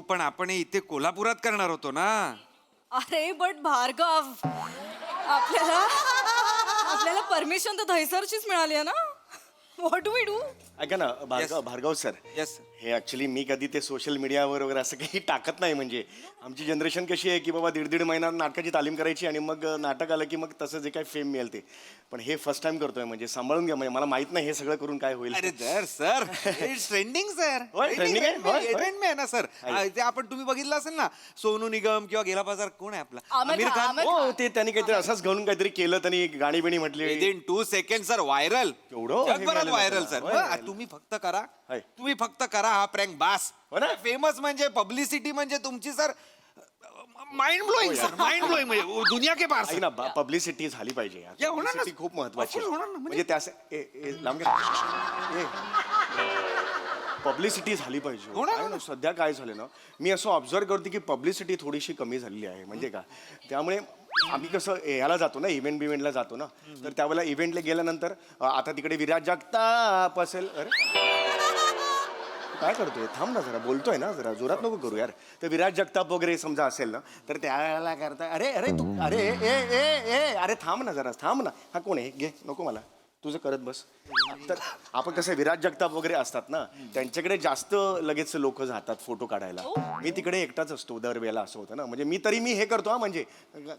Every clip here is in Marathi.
पण आपण हे इथे कोल्हापुरात करणार होतो ना. अरे बट भार्गव, आपल्याला आपल्याला परमिशन तर दहिसरचीच मिळाली आहे ना. What do we do? ऐका ना भार्गव सर, येस हे ऍक्च्युली मी कधी ते सोशल मीडियावर वगैरे असं काही टाकत नाही. म्हणजे आमची जनरेशन कशी आहे की बाबा दीड महिना नाटकाची तालीम करायची आणि मग नाटक आलं की मग तसं जे काही फेम मिळेल ते. पण हे फर्स्ट टाइम करतोय, म्हणजे सांभाळून घ्या. म्हणजे मला माहित नाही हे सगळं करून काय होईल. अरे सर इट्स ट्रेंडिंग सर. होय, trending आहे? होय, होय. ट्रेंड आहे ना सर. ते आपण तुम्ही बघितलं असेल ना, सोनू निगम किंवा गेला बाजार कोण आहे आपला आमिर खान. खान. हो, ते त्यांनी काहीतरी असंच घेऊन काहीतरी केलं, त्यांनी गाणी बिणी म्हटली. Within 2 second sir viral. केवढं हे जगभरात झालं व्हायरल लोकांना. सर. होय, होय. तुम्ही फक्त करा, होय. तुम्ही फक्त करा हा प्रँक बास. हो ना? फेमस म्हणजे पब्लिसिटी म्हणजे तुमची sir mind blowing sir, mind blowing म्हणजे दुनिया के पार ऐक ना, पब्लिसिटी झाली पाहिजे यार. या, होणार ना. Publicity खूप महत्वाची Of course होणार ना. म्हणजे त्या पब्लिसिटी झाली पाहिजे. होणार काय ना. ना, सध्या काय झालं ना, मी असं ऑब्झर्व करते की पब्लिसिटी थोडीशी कमी झालेली आहे. म्हणजे का, त्यामुळे आम्ही कसं ह्याला जातो ना, इव्हेंटला जातो ना, तर त्यावेळेला इव्हेंटला गेल्यानंतर आता तिकडे विराज जगताप असेल. अरे काय करतोय, थांब ना जरा, बोलतोय ना, जरा जोरात नको करू यार. तर विराज जगताप वगैरे समजा असेल ना, तर त्याला करता अरे अरे तू अरे ए ए ए अरे थांब ना जरा, थांब ना. हा कोण आहे, घे, नको मला, तुझं करत बस. तर आपण कसं विराज जगताप वगैरे असतात ना, त्यांच्याकडे जास्त लगेच लोक जातात फोटो काढायला. मी तिकडे एकटाच असतो दरवेळेला, असं होतं ना. म्हणजे मी हे करतो हा, म्हणजे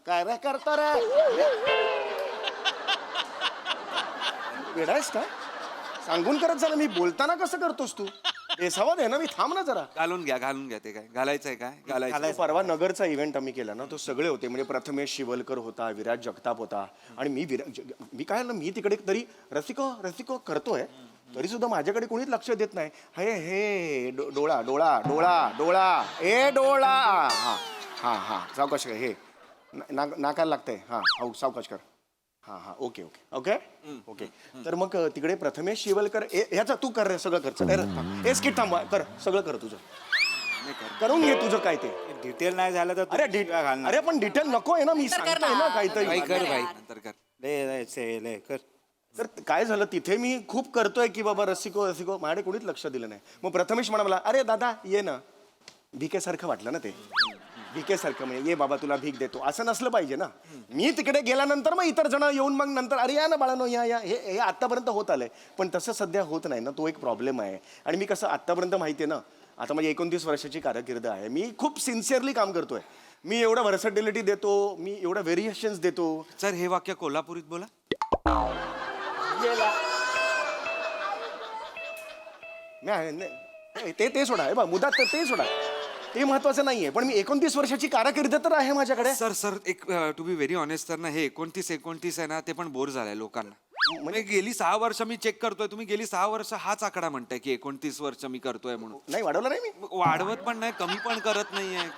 काय रे करतो रे, वेडायस का, सांगून करत झालं. मी बोलताना कसं करतोस तू, बेसावा दे ना, मी थांब ना जरा. घालून घ्या ते काय घालायचंय, काय घालायचं. परवा नगरचा इव्हेंट आम्ही केला ना, तो सगळे होते. म्हणजे प्रथमेश शिवलकर होता, विराज जगताप होता, आणि मी काय ना, मी तिकडे तरी रसिको करतोय, तरी सुद्धा माझ्याकडे कोणीच लक्ष देत नाही. हे डोळा डोळा डोळा डोळा ए डोळा, हा हा हा सावकाश कर, हे नाकाला लागतंय, हा हो सावकाश कर, हा हा ओके ओके ओके ओके. तर मग तिकडे प्रथमेश शिवलकर, ह्याचं तू कर रे, सगळं कर. ए स्किट थांबवा, कर सगळं, कर तुझं, करून घे तुझं काय ते. डिटेल नाही झालं तर अरे पण डिटेल नको आहे ना, मी सांगतोय ना काहीतरी. भाई कर भाई, नंतर कर. तर काय झालं, तिथे मी खूप करतोय की बाबा रसिको, माझ्याकडे कोणीच लक्ष दिलं नाही. मग प्रथमेश म्हणा, अरे दादा ये ना, भिकेसारखं वाटलं ना ते, भिकेसारखं, म्हणजे ये बाबा तुला भीक देतो, असं नसलं पाहिजे ना. मी तिकडे गेल्यानंतर मग इतर जण येऊन मग नंतर अरे या ना बाळानो या, हे आतापर्यंत होत आलंय. पण तसं सध्या होत नाही ना, तो एक प्रॉब्लेम आहे. आणि मी कसं आतापर्यंत माहितीये ना, आता माझी 29 वर्षाची कारकीर्द आहे, मी खूप सिन्सिअरली काम करतोय. मी एवढं व्हर्सॅटिलिटी देतो, मी एवढं व्हेरिएशन्स देतो. सर हे वाक्य कोल्हापुरीत बोला. ते सोडा, हे बा मुद्दा ते सोडा, ते महत्वाचं नाहीये. पण मी 29 वर्षाची कारकीर्द तर आहे माझ्याकडे. सर एक to be very honest sir ना, हे 29 आहे ना, ते पण बोर झालंय लोकांना. म्हणजे गेली 6 वर्ष मी चेक करतोय, तुम्ही गेली 6 वर्ष हाच आकडा म्हणताय की 29 वर्ष मी करतोय म्हणून. नाही वाढवलं नाही मी. वाढवत पण नाही, कमी पण करत नाहीये,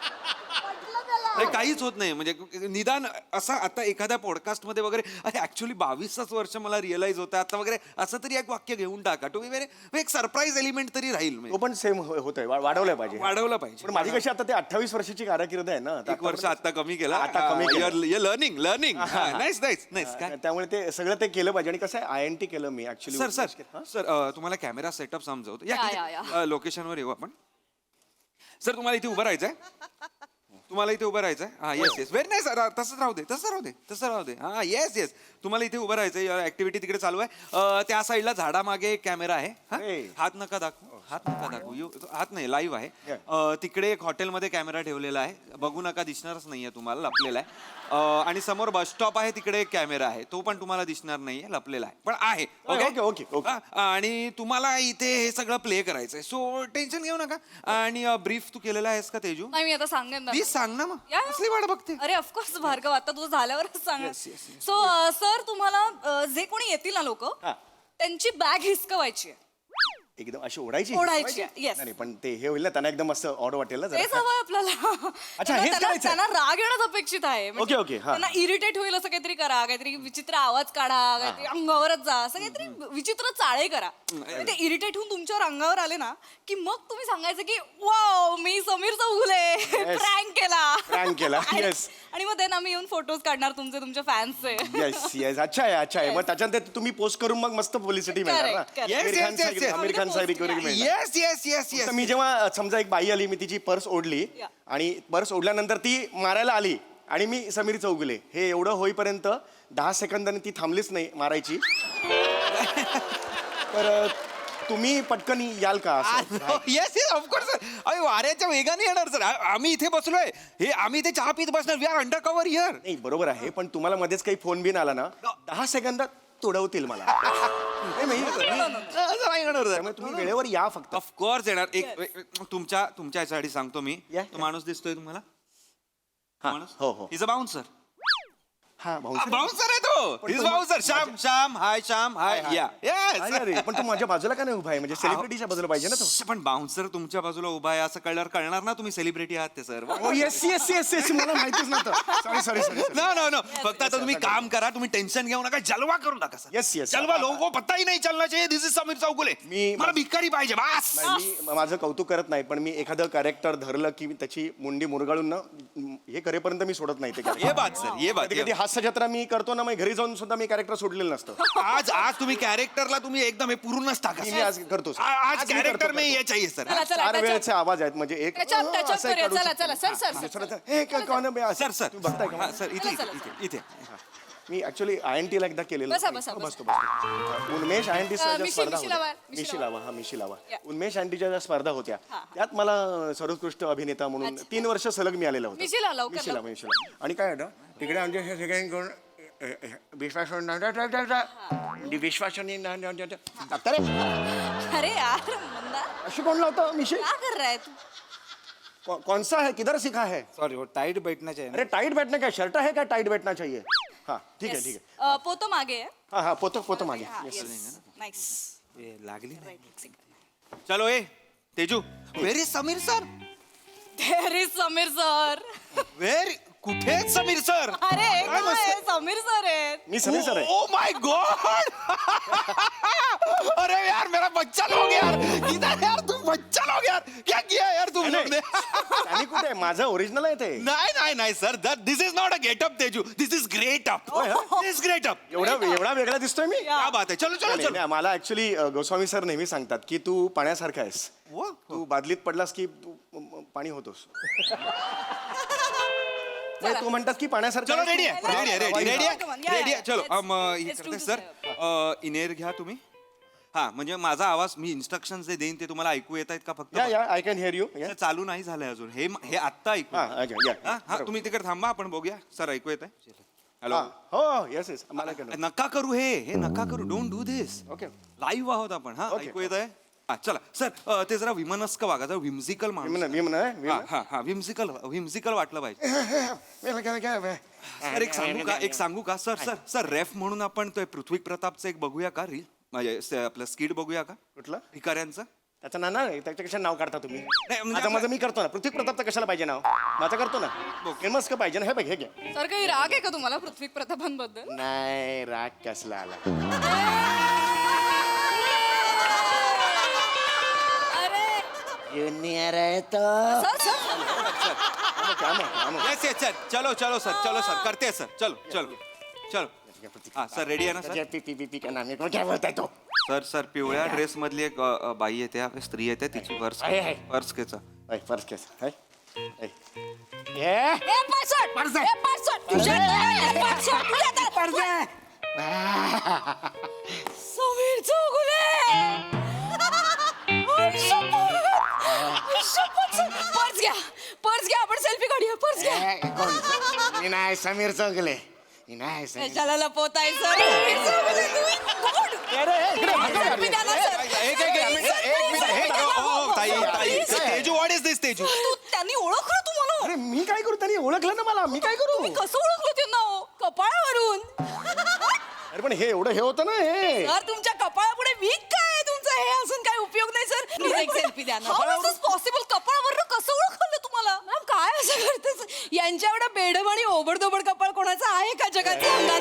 काहीच होत नाही. म्हणजे निदान असा आता एखाद्या पॉडकास्ट मध्ये वगैरे, अरे ऍक्च्युली 22 वर्ष मला रिअलाइज होतं आता वगैरे, असं तरी एक वाक्य घेऊन टाका. टू बी व्हेरी, एक सरप्राईज एलिमेंट तरी राहील. तो पण सेम होतोय, वाढवलं पाहिजे. वाढवलं पाहिजे. पण माझी कशी आता ते 28 वर्षाची कारकीर्द आहे ना, 1 वर्ष आता कमी केला. आता कमी केलं. लर्निंग नाईस काय. त्यामुळे ते सगळं ते केलं पाहिजे. आणि कसं आहे, INT केलं मी ऍक्च्युली. सर तुम्हाला कॅमेरा सेटअप समजवतो. या. लोकेशनवर येऊ आपण. सर तुम्हाला इथे उभं राहायचंय, तुम्हाला इथे उभं राहायचंय. हा येस व्हेरी नाईस. तसंच राहू दे. हा येस तुम्हाला इथे उभं राहायचंय. ऍक्टिव्हिटी तिकडे चालू आहे. त्या साईडला झाडामागे कॅमेरा आहे. हात नका दाखवू, हात नाही, लाईव्ह आहे. तिकडे एक हॉटेलमध्ये कॅमेरा ठेवलेला आहे, बघू नका, दिसणारच नाहीये तुम्हाला, लपलेला आहे. आणि समोर बस स्टॉप आहे, तिकडे एक कॅमेरा आहे, तो पण तुम्हाला दिसणार नाहीये, लपलेला आहे, पण आहे. ओके. आणि तुम्हाला इथे हे सगळं प्ले करायचंय, सो टेन्शन घेऊ नका. आणि ब्रीफ तू केलेला आहेस का तेजू? नाही, मी आता सांगेन ना. प्लीज सांग ना. मग कसली वाट बघते? अरे ऑफकोर्स भार्गव, आता तुझं झाल्यावरच सांग. Yes. सो सर, तुम्हाला जे कोणी येतील ना लोक, त्यांची बॅग हिसकवायची आहे, एकदम अशी ओढायची. Yes. नाही पण ते हे होईल ना, त्यांना एकदम मस्त ऑड वाटेल ना तेच जरा. हवंय आपल्याला. अच्छा, हेच करायचंय. त्यांना राग येणंच अपेक्षित आहे. म्हणजे ओके, हा. त्यांना इरिटेट होईल असं काहीतरी करा, काहीतरी विचित्र आवाज काढा, काहीतरी अंगावरच जा, असं काहीतरी विचित्र चाळे करा. ते इरिटेट होऊन तुमच्यावर अंगावर आले ना, की मग तुम्ही सांगायचं की वाव, मी समीर चौगुले प्रँक केला. येस. आणि मग त्यांना आम्ही येऊन फोटोज काढणार तुमच्या फॅन्सचे. येस. अच्छा आहे. मग त्याच्यानंतर तुम्ही पोस्ट करून मग मस्त पब्लिसिटी मिळणार ना. Correct. Yes. आमिर पोलिसांचा रिकव्हरी मिळणार. येस येस येस तर येस मी जेव्हा समजा एक बाई आली, मी तिची पर्स ओढली Yeah. आणि पर्स ओढल्यानंतर ती मारायला आली आणि मी समीर चौगुले हे एवढं होईपर्यंत 10 सेकंदांनी ती थांबलीच नाही मारायची. तर तुम्ही पटकन याल का असं? Yes yes of course sir. अरे वाऱ्याच्या वेगाने येणार सर. आम्ही इथे बसलोय, हे आम्ही इथे चहा पीत बसणार. We are under cover here. नाही बरोबर आहे, पण तुम्हाला मध्येच काही फोन बिन आला ना 10 सेकंदात तोडवतील मला. नाही, नाही. त्यामुळे तुम्ही वेळेवर या फक्त. ऑफकोर्स येणार. तुमच्या याच्यासाठी सांगतो मी. Yeah, तो माणूस दिसतोय तुम्हाला? हा, माणूस हो हो इज अ बाउन्सर. हा भाऊ बाउन्सर आहे तो. पण इज तो बाउन्सर. श्याम श्याम हाय श्याम हाय या अरे पण तो माझ्या बाजूला का नाही उभा आहे? म्हणजे सेलिब्रिटीच्या बाजूला पाहिजे ना तो. पण बाउन्सर तुमच्या बाजूला उभा आहे असं कळल्यावर कळणार ना तुम्ही सेलिब्रिटी आहात ते sir. Oh yes yes yes yes मला माहितीच नव्हतं. Sorry sorry no no no फक्त आता तुम्ही काम करा, तुम्ही टेन्शन घेऊ नका, जलवा करू नका सर. Yes, yes. जलवा लोगों पता ही नाही चलना चाहिए दिस इज समीर चौगुले. मला भिकारी पाहिजे बस. मी माझं कौतुक करत नाही, पण मी एखादं कॅरेक्टर धरलं की त्याची मुंडी मुरगाळून ना हे करेपर्यंत मी सोडत नाही ते character. ये बात सर ये बात. कधी कधी हास्य जत्रा मी करतो ना, मग घरी जाऊन सुद्धा मी कॅरेक्टर सोडलेलं नसतं. आज आज तुम्ही कॅरेक्टरला तुम्ही एकदम हे पूर्णच टाका मी सर. आज करतो सर. आज आज मी कॅरेक्टर करतो, में करतो. ये चाहिए सर. चला चला चार त्याच्यात- वेळेचे आवाज आहेत म्हणजे एक त्याच्यात असं करूया. काढू चला शकतो. चला सर सर सर दुसरं हे कोण आहे? सर सर तुम्ही बघताय का? हा, सर इथे चला, इथे इथे मी ऍक्च्युली INT ला एकदा केलेलं. बसा, बसा, बसा. बसतो बसतो. उन्मेष INT ज्या मिशी- स्पर्धा मिशी लावा, होत्या. मिशी मिशी लावा. लावा, हा मिशी लावा. या. उन्मेष INTच्या ज्या स्पर्धा होत्या त्यात मला सर्वोत्कृष्ट अभिनेता म्हणून 3 वर्ष सलग मिळालेलं होतं. मिशीला लवकर, मिशीला लवकर. मिशीला. आणि काय होतं तिकडे आमच्या हे सगळ्यांकडून विश्वास अरे यार मंदार अशी कोण लावतं मिशी? क्या कर रहा है तू? कौन सा है, किधर सीखा है? सॉरी वो टाइट बैठना चाहिए ना. अरे टाइट बैठना क्या शर्ट है क्या? टाइट बैठना चाहिए. हाँ ठीक है Yes. ठीक है. पोतो मागे आहे. हाँ हाँ पोतो पोतो मागे. हा, Yes. yes. Nice. ए, लागली नाही. Right, एक second. चलो ए Teju where is Sameer sir. There is Sameer sir. Where कुठे आहेत समीर सर? अरे काय काय मस्त- समीर सर आहेत. मी समीर सर आहे. Oh my God. अरे यार मेरा बच्चा लोग यार इधर यार तुम बच्चा लोग यार क्या किया यार तुम लोग ने? आणि कुठे आहे? माझं ओरिजिनल आहे ते. नाही नाही नाही sir this is not a getup Teju this is great up. This great up. एवढा वेगळा दिसतोय मी? क्या बात है. चलो चलो नाही, चलो. नाही, मला ऍक्च्युली गोस्वामी सर नेहमी सांगतात की तू पाण्यासारखा आहेस. वो? तू बादलीत पडलास की तू पाणी होतोस. नाही, तू म्हणतात की पाण्यासारखं चलो आहेस रेडी तू. आहे रेडी आहे रेडी रेडी Come on, आहे yeah, रेडी आहे yeah. चलो Let's- हे let's do करते this, सर इनेर घ्या तुम्ही. हा म्हणजे माझा आवाज मी इन्स्ट्रक्शन जे देईन ते तुम्हाला ऐकू येत आहेत का फक्त? या या आय कॅन हिअर यू. ते चालू नाही झालंय अजून हे आत्ता ऐकू. हा, अच्छा, या. हा, हा, तुम्ही तिकडे थांबा आपण बघूया सर ऐकू येत आहे. हॅलो हो येस येस मला कळलं. नका करू हे नका करू don't do this. Okay live आहोत आपण. हा Okay. ऐकू येत आहे. हा चला सर ते जरा विमनस्क वागा जरा विम्झिकल माणूस. विमन हा हा हा विम्झिकल वाटलं पाहिजे. सर एक सांगू का सर सर सर रेफ म्हणून आपण तो पृथ्वी प्रतापचं एक बघूया का रील म्हणजे आपलं स्किट बघूया का कुठलं? भिकाऱ्यांचं. त्याचं ना नाही त्याच्या कशा नाव काढता तुम्ही? नाही, म्हणजे आता माझं मी करतो ना. पृथ्वी प्रतापचं कशाला पाहिजे नाव? माझं करतो ना. फेमस का पाहिजे ना. हे बघ हे घ्या. सर काही राग आहे का तुम्हाला पृथ्वी प्रतापांबद्दल? नाही राग कसला आला? अरे ज्युनियर आहे तो. सर सर काम आहे. येस येस सर चलो चलो सर करते सर चलो चलो चलो. हा सर रेडी आहे ना सर? पी का नाम आहे? काय बोलताय तो? सर पिवळ्या ड्रेस मधली एक बाई येते स्त्री येते तिची पर्स आहे, आहे. पर्स घ्यायचा. फर्स्ट केस आहे. ए पासवर्ड ए पासवर्ड तुझ्या समीर चौगुले पर्स घ्या आपण सेल्फी काढूया. पर्स घ्या. मी नाही समीर चौगले. मी नाही समीर. कशाला लपवताय सर? समीर चौगुले तुम्ही कोण? सेल्फी द्या ना, सर. तेजू व्हॉट इज दिस तेजू? त्यांनी ओळखलं तुम्हाला? अरे मी काय करू? त्यांनी ओळखलं ना मला. मी काय करू? कसं ओळखलं त्यांना हो? कपाळावरून. अरे पण हे एवढं हे होतं ना हे. सर तुमच्या कपाळापुढे वीक काय आहे तुमचं? हे असून काय उपयोग नाही सर. प्लीज एक सेल्फी द्या ना. How is this possible? कपाळावरून कसं ओळखलं तुम्हाला? मॅम काय असं करतेस? यांच्या एवढं बेडम आणि ओबडधोबड कपाळ कोणाचं आहे का जगात सांगा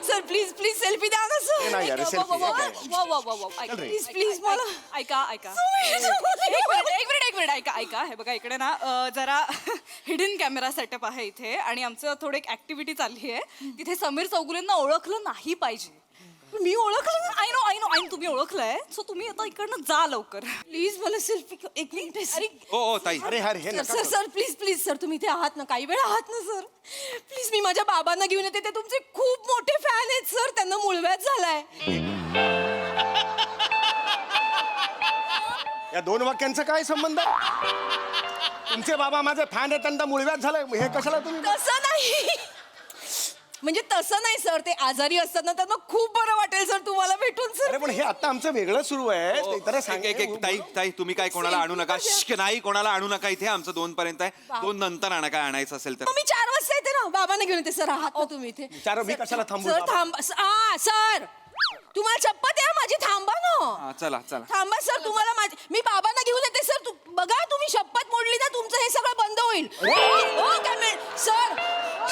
सर. प्लीज प्लीज सेल्फी द्या ना सर. नाही यार, selfie काय? प्लीज प्लीज मला ऐका एक मिनिट ऐका हे बघा इकडे ना जरा हिडन कॅमेरा सेटअप आहे इथे आणि आमचं थोडं एक ऍक्टिव्हिटी चालली आहे. तिथे समीर चौगुलेंना ओळखलं नाही पाहिजे मी ओळखलं. आय नो तुम्ही ओळखलंय. सो तुम्ही आता इकडनं जा लवकर. प्लीज मला सेल्फी एक मिनिट अरे ओ ताई अरे यार हे सर नका सर करू. सर प्लीज प्लीज सर तुम्ही इथे आहात ना काही वेळ आहात ना सर प्लीज मी माझ्या बाबांना घेऊन येते ते तुमचे खूप मोठे फॅन आहेत सर त्यांना मुळव्याध झालाय या दोन वाक्यांचा काय संबंध आहे? तुमचे बाबा माझे फॅन आहेत त्यांना मुळव्याध झालंय हे कशाला तुम्ही तसं नाही म्हणजे तसं नाही सर ते आजारी असतात ना त्यांना खूप बरं वाटेल सर तुम्हाला भेटून सर अरे पण हे आता आमचं वेगळं सुरू आहे ते तर एक ताई तुम्ही काय कोणाला आणू नका. श्श्क, नाही कोणाला आणू नका. इथे आमचं 2 पर्यंत आहे. 2 नंतर आणा काय आणायचं असेल तर. मग मी 4 वाजता येते ना बाबांना घेऊन येते सर आहात ना तुम्ही इथे विचारा मी कशाला थांबू सर थांबा सर तुम्हाला शपथ आहे माझी थांबा ना हा, चला चला. थांबा सर तुम्हाला मी बाबांना घेऊन येते सर बघा तुम्ही शपथ मोडली ना तुमचं हे सगळं बंद होईल हो काय मिळेल सर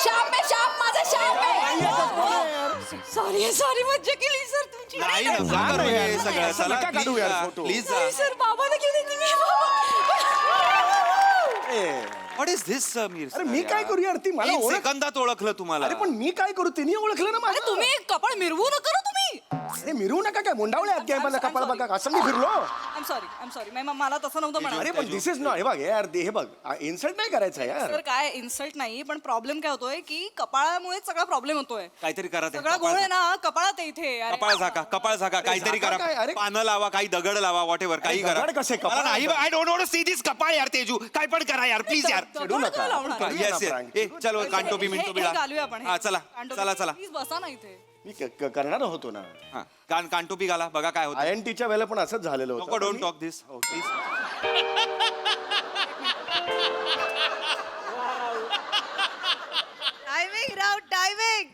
शाप आहे शाप माझा शाप आहे सॉरी मज्जा केली सर तुमची नाही ना, जा जा ना रे, यार, सगळं असं चला नका काढू यार प्लीज photo. प्लीज नाही सर बाबांना घेऊन येते me what is this Sameer? अरे मी काय करू यार ती मला 3 ओळख सेकंदात ओळखलं तुम्हाला. अरे पण मी काय करू तिने ओळखलं ना अरे मला तुम्ही कपाळ मिरवू नका ना तुम्ही. अरे मिरवू नका काय मुंडावळे आहेत काय मला I'm कपाळ sorry. बघा असं मी फिरलो आय एम सॉरी मला तसं नव्हतं अरे म्हणाल. पण दिस इज नॉट हे बघ यार हे बघ इन्सल्ट नाही करायचं यार सर काय इन्सल्ट नाही पण प्रॉब्लेम काय होतोय की कपाळामुळे सगळा प्रॉब्लेम होतोय. काहीतरी करा ते. सगळा गोळ आहे ना कपाळात आहे इथे. अरे, कपाळ झाका काहीतरी झाका करा. काय? अरे- पानं लावा काही दगड लावा वॉट एव्हर काही करा. दगड कसे? मला कपाळ- नाही I don't want to see this कपाळ यार तेजू काय पण करा यार प्लीज यार. दगड चिडू नका. का लावणार? आपण करूया येस ना येस prank. ए चलो कांटोपी मिंटो हे बिळा. घालूया आपण हा चला चला प्लीज बसा ना इथे. मी करणार होतो ना हा कांटोपी घाला बघा काय होतं. INTच्या वेळेला पण असंच झालेलं नको होतं don't talk this please. Timing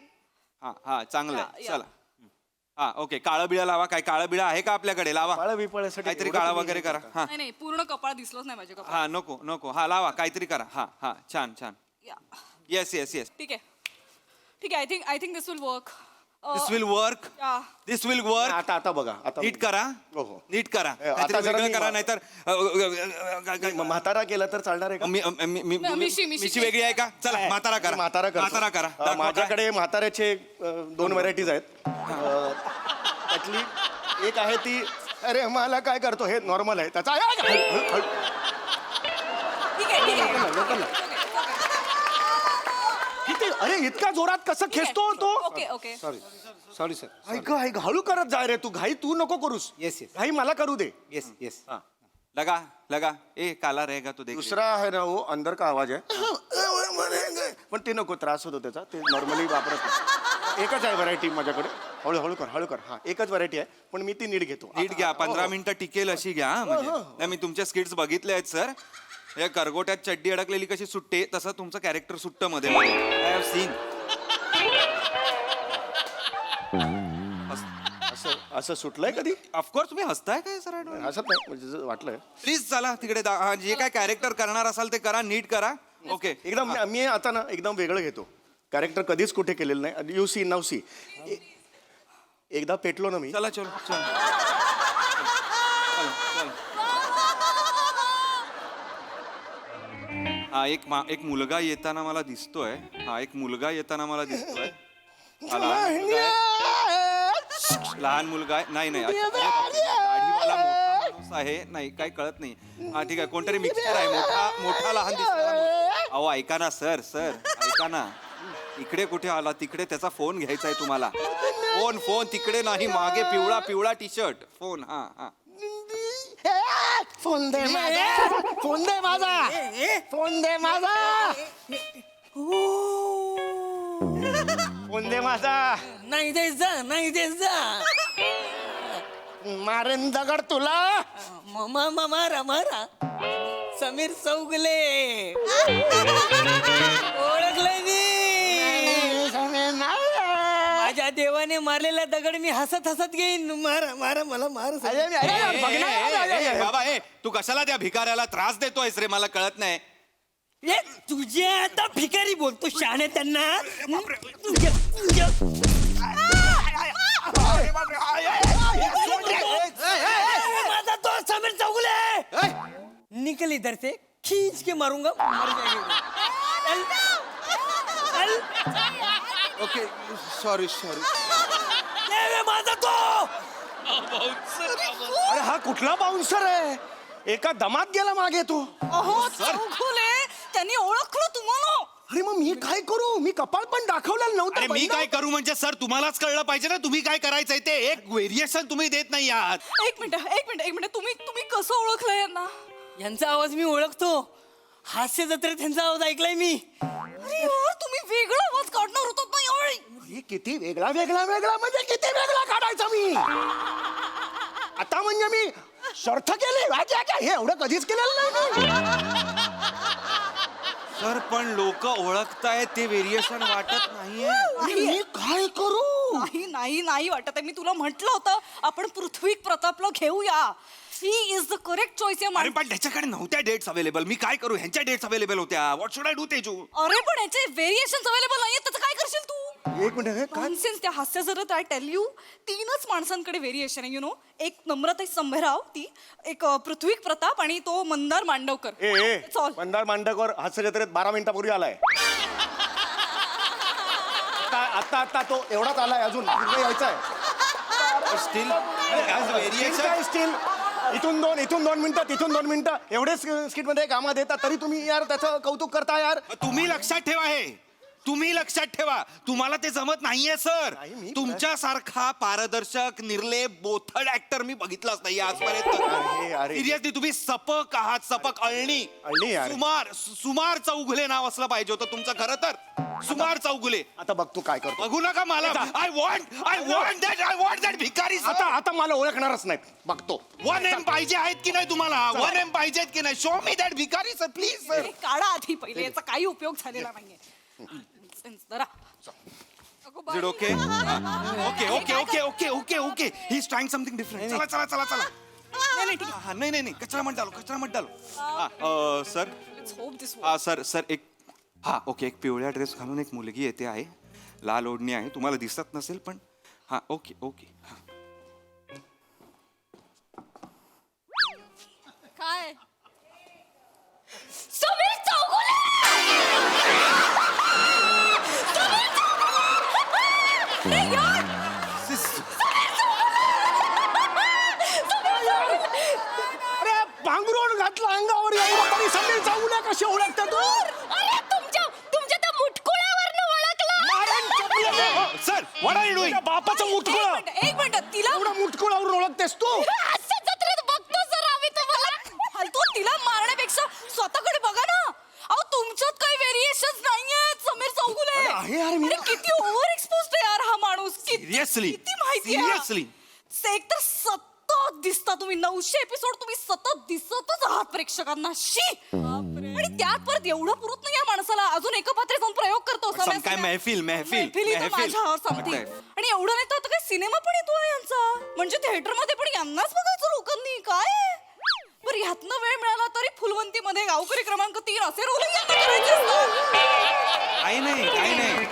हा चांगलं या, आहे या. चला. हा ओके काळं बिळा लावा काय काळं बिळा आहे का आपल्याकडे लावा. काळं बिळासाठी काहीतरी एवढं काळा तुम्ही वगैरे करा. हा नाही पूर्ण कपाळ दिसलंच नाही माझे कपाळ. हा नको हा लावा काहीतरी करा. हा छान या. येस ठीक आहे I think this will work. This will work या. दिस विल वर्क. आता बघा आता नीट करा हो, हो. नीट करा आता काहीतरी जरा वेगळं मी करा मा- नाहीतर म्हातारा केला तर चालणार आहे का मिशी वेगळी आहे का चला म्हातारा करा म्हातारा करतो. म्हातारा करा दाखवा माझ्याकडे म्हाताऱ्याचे 2 व्हरायटीज आहेत त्यातली एक आहे ती अरे मला काय करतो हे नॉर्मल आहे त्याचा ठीक आहे. किती अरे इतका जोरात कसं खेचतो तो ओके सॉरी सर ऐक हळू करत जा रे तू घाई तू नको करूस येस येस घाई मला करू दे येस येस लगा ए काला रहेगा तो देख दुसरा आहे ना वो अंदर का आवाज आहे पण ते नको त्रास होतो त्याचा ते नॉर्मली वापरत नाही एकच आहे व्हरायटी माझ्याकडे हळू कर हा एकच व्हरायटी आहे पण मी ती नीट घेतो नीट घ्या 15 मिनिटं टिकेल अशी घ्या हा, म्हणजे नाही, मी तुमच्या स्किट्स बघितले आहेत सर या करगोट्यात चड्डी अडकलेली कशी सुटते तसं तुमचं कॅरेक्टर सुट्ट मध्ये आय हॅव सीन. असं सुटलंय कधी ऑफकोर्स तुम्ही हसताय काय सर हसत नाही म्हणजे जसं वाटलंय प्लीज चला तिकडे हा, जे काय कॅरेक्टर करणार असाल ते करा नीट करा ओके एकदम मी आता ना एकदम वेगळं घेतो कॅरेक्टर कधीच कुठे केलेलं नाही यू सी नाव सी एकदा पेटलो ना मी चला चलो चल हा एक मुलगा येताना मला दिसतोय एक मुलगा येताना मला दिसतोय हा, लहान मुलगा आहे नाही अच्छा, अरे बापरे, दाढीवाला मोठा माणूस आहे नाही काही कळत नाही हा ठीक आहे कोणतरी मिक्सर आहे मोठा लहान दिसतो अहो ऐका ना सर ऐका ना इकडे कुठे आला तिकडे त्याचा फोन घ्यायचा आहे तुम्हाला फोन तिकडे नाही मागे पिवळा टी शर्ट फोन हा फोन दे माझा नाही द्यायचा मारेन दगड तुला मारा समीर चौगले ओळखलंय मी माझ्या देवाने मारलेला दगड मी हसत घेईन मारा मला मार बाबा तू कशाला त्या भिकाऱ्याला त्रास देतोयस रे मला कळत नाही तुझे आता भिकारी बोलतो शाणे त्यांना माझा तो समीर चौगले निकल इधर से खींच के मारूंगा मर जाएगी ओके सॉरी माझा अरे हा कुठला बाउन्सर आहे एका दमात गेला मागे तो. अहो चौगुले त्यांनी ओळखलं तुम्हाला. अरे मग मी काय करू मी कपाळ पण दाखवलेलं नव्हतं. अरे मी पहिलं. काय करू म्हणजे सर तुम्हालाच कळलं पाहिजे ना तुम्ही काय करायचंय ते एक व्हेरिएशन तुम्ही देत नाही आहात. एक मिनिट तुम्ही कसं ओळखलं यांना? यांचा आवाज मी ओळखतो. हास्य जत्रेत त्यांचा आवाज ऐकलाय मी. अरे यार तुम्ही वेगळा आवाज काढणार होतात ना यावेळी. अरे किती वेगळा म्हणजे किती वेगळा काढायचा मी. आता म्हणजे मी शर्थ केली हे एवढं कधीच केलेलं नाही. सर पण लोक ओळखतायत ते व्हेरिएशन वाटत नाहीये. अरे मी काय करू. नाही वाटत आहे. मी तुला म्हटलं होतं आपण पृथ्वी प्रतापला घेऊया. He is the correct choice या अरे पण त्याच्याकडे नव्हत्या डेट्स अवेलेबल. मी काय करू ह्यांच्या डेट्स अवेलेबल होत्या. What should I do Teju. अरे पण याचे व्हेरिएशन्स अवेलेबल नाहीये त्याचं काय करशील तू? एक मिनिट हे काय नॉनसेन्स. त्या हास्य जरत आय टेल यू 3च माणसांकडे व्हेरिएशन आहे. यु नो एक नम्रता संभेराव ती एक पृथ्वी प्रताप आणि तो मंदार मांडवकर. ए That's all. मंदार मांडकर हास्य जत्रेत 12 मिनिटापूर्वी आलाय. आता तो एवढाच आलाय अजून पुढे यायचाय. स्टील स्टील इथून दोन मिनिटं तिथून 2 मिनिटं एवढेच स्किट मध्ये कामात येतात तरी तुम्ही यार त्याचं कौतुक करता यार. तुम्ही लक्षात ठेवा हे तुम्ही लक्षात ठेवा तुम्हाला ते जमत नाहीये सर. नाही, मी- तुमच्यासारखा पारदर्शक निर्लेप बोथड ऍक्टर मी बघितलाच नाही अरे. आजपर्यंत. सिरियसली तुम्ही सपक आहात. सपक अळणी यार. सुमार चौगुले नाव असलं पाहिजे होतं तुमचं खरं तर. सुमार चौगुले. आता बघ तू काय करतो. बघू नका मला. आय वॉन्ट दॅट भिकारी. आता मला ओळखणारच नाही बघतो. 1 M पाहिजे आहेत की नाही तुम्हाला. 1 M पाहिजेत की नाही. शो मी दॅट भिकारी सर प्लीज सर. हे काढा आधी पहिले. याचा काही उपयोग झालेला नाहीये. जरा Is it okay? Okay he is trying something different. चला नाही ठीक आहे. नाही कचरा मत डालो. Sir Let's hope this works. हा सर एक ओके एक पिवळ्या ड्रेस घालून एक मुलगी येते आहे. लाल ओढणी आहे. तुम्हाला दिसत नसेल पण ओके काय समीर चौगुले. अरे पांघरुण घातला अंगावर एवढं तरी समीर चौगुले कशी ओळखते तू. तुमच्या त्या मुटकुळ्यावरनं ओळखलं. Sir what are you doing. बापाचं मुटकुळ एक मिनिट तिला एवढं मुटकुळावरून ओळखतेस तू. हास्य जत्रेत बघतो सर आम्ही तुम्हाला. फालतू तिला मारण्यापेक्षा स्वतःकडे बघा ना. अहो तुमच्यात काही व्हेरिएशन्स नाहीयेत समीर चौगुले. अरे आहे यार मी. अरे किती ओव्हर एक्सपोज्ड आहे यार हा माणूस. Seriously? किती माहिती Seriously? एक तर सतत दिसता तुम्ही. 900 एपिसोड तुम्ही सतत दिसतच आहात प्रेक्षकांना. शी आणि त्यात परत एवढं पुरत नाही या माणसाला. अजून एका पात्रे जाऊन प्रयोग करतो. सम काय महफिल समथिंग. आणि एवढं नाही तर आता काय सिनेमा पण येतोय यांचा. म्हणजे थिएटर मध्ये पण यांनाच बघायचं लोकांनी. काय बरं ह्यातनं वेळ मिळाला तरी फुलवंतीमध्ये गावकरी क्रमांक 3 असे रोल करायचे असतात. काही नाही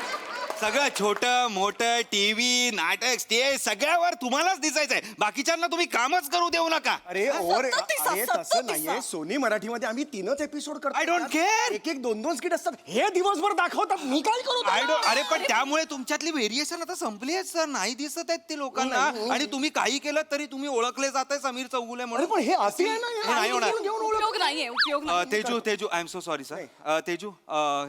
सगळं छोटं मोठं टीव्ही नाटक स्टेज सगळ्यावर तुम्हालाच दिसायचंय. बाकीच्यांना तुम्ही कामच करू देऊ नका. अरे ओव्हर सतत दिसा, अरे सतत तसं दिसा. नाहीये. सोनी मराठीमध्ये आम्ही 3च एपिसोड करतो. I don't care. एक 2 स्किट असतात. हे दिवसभर दाखवतात. मी काय करू त्याला? अरे पण त्यामुळे तुमच्यातली व्हेरिएशन आता संपली आहेत सर. नाही दिसत आहेत ते लोकांना. आणि तुम्ही काही केलं तरी तुम्ही ओळखले जाताय समीर चौगुले अरे म्हणून. पण हे असे आहे ना हे यार. नाही होणार. घेऊन ओळख. उपयोग नाहीये. उपयोग नाही. Teju I am so sorry sir. Teju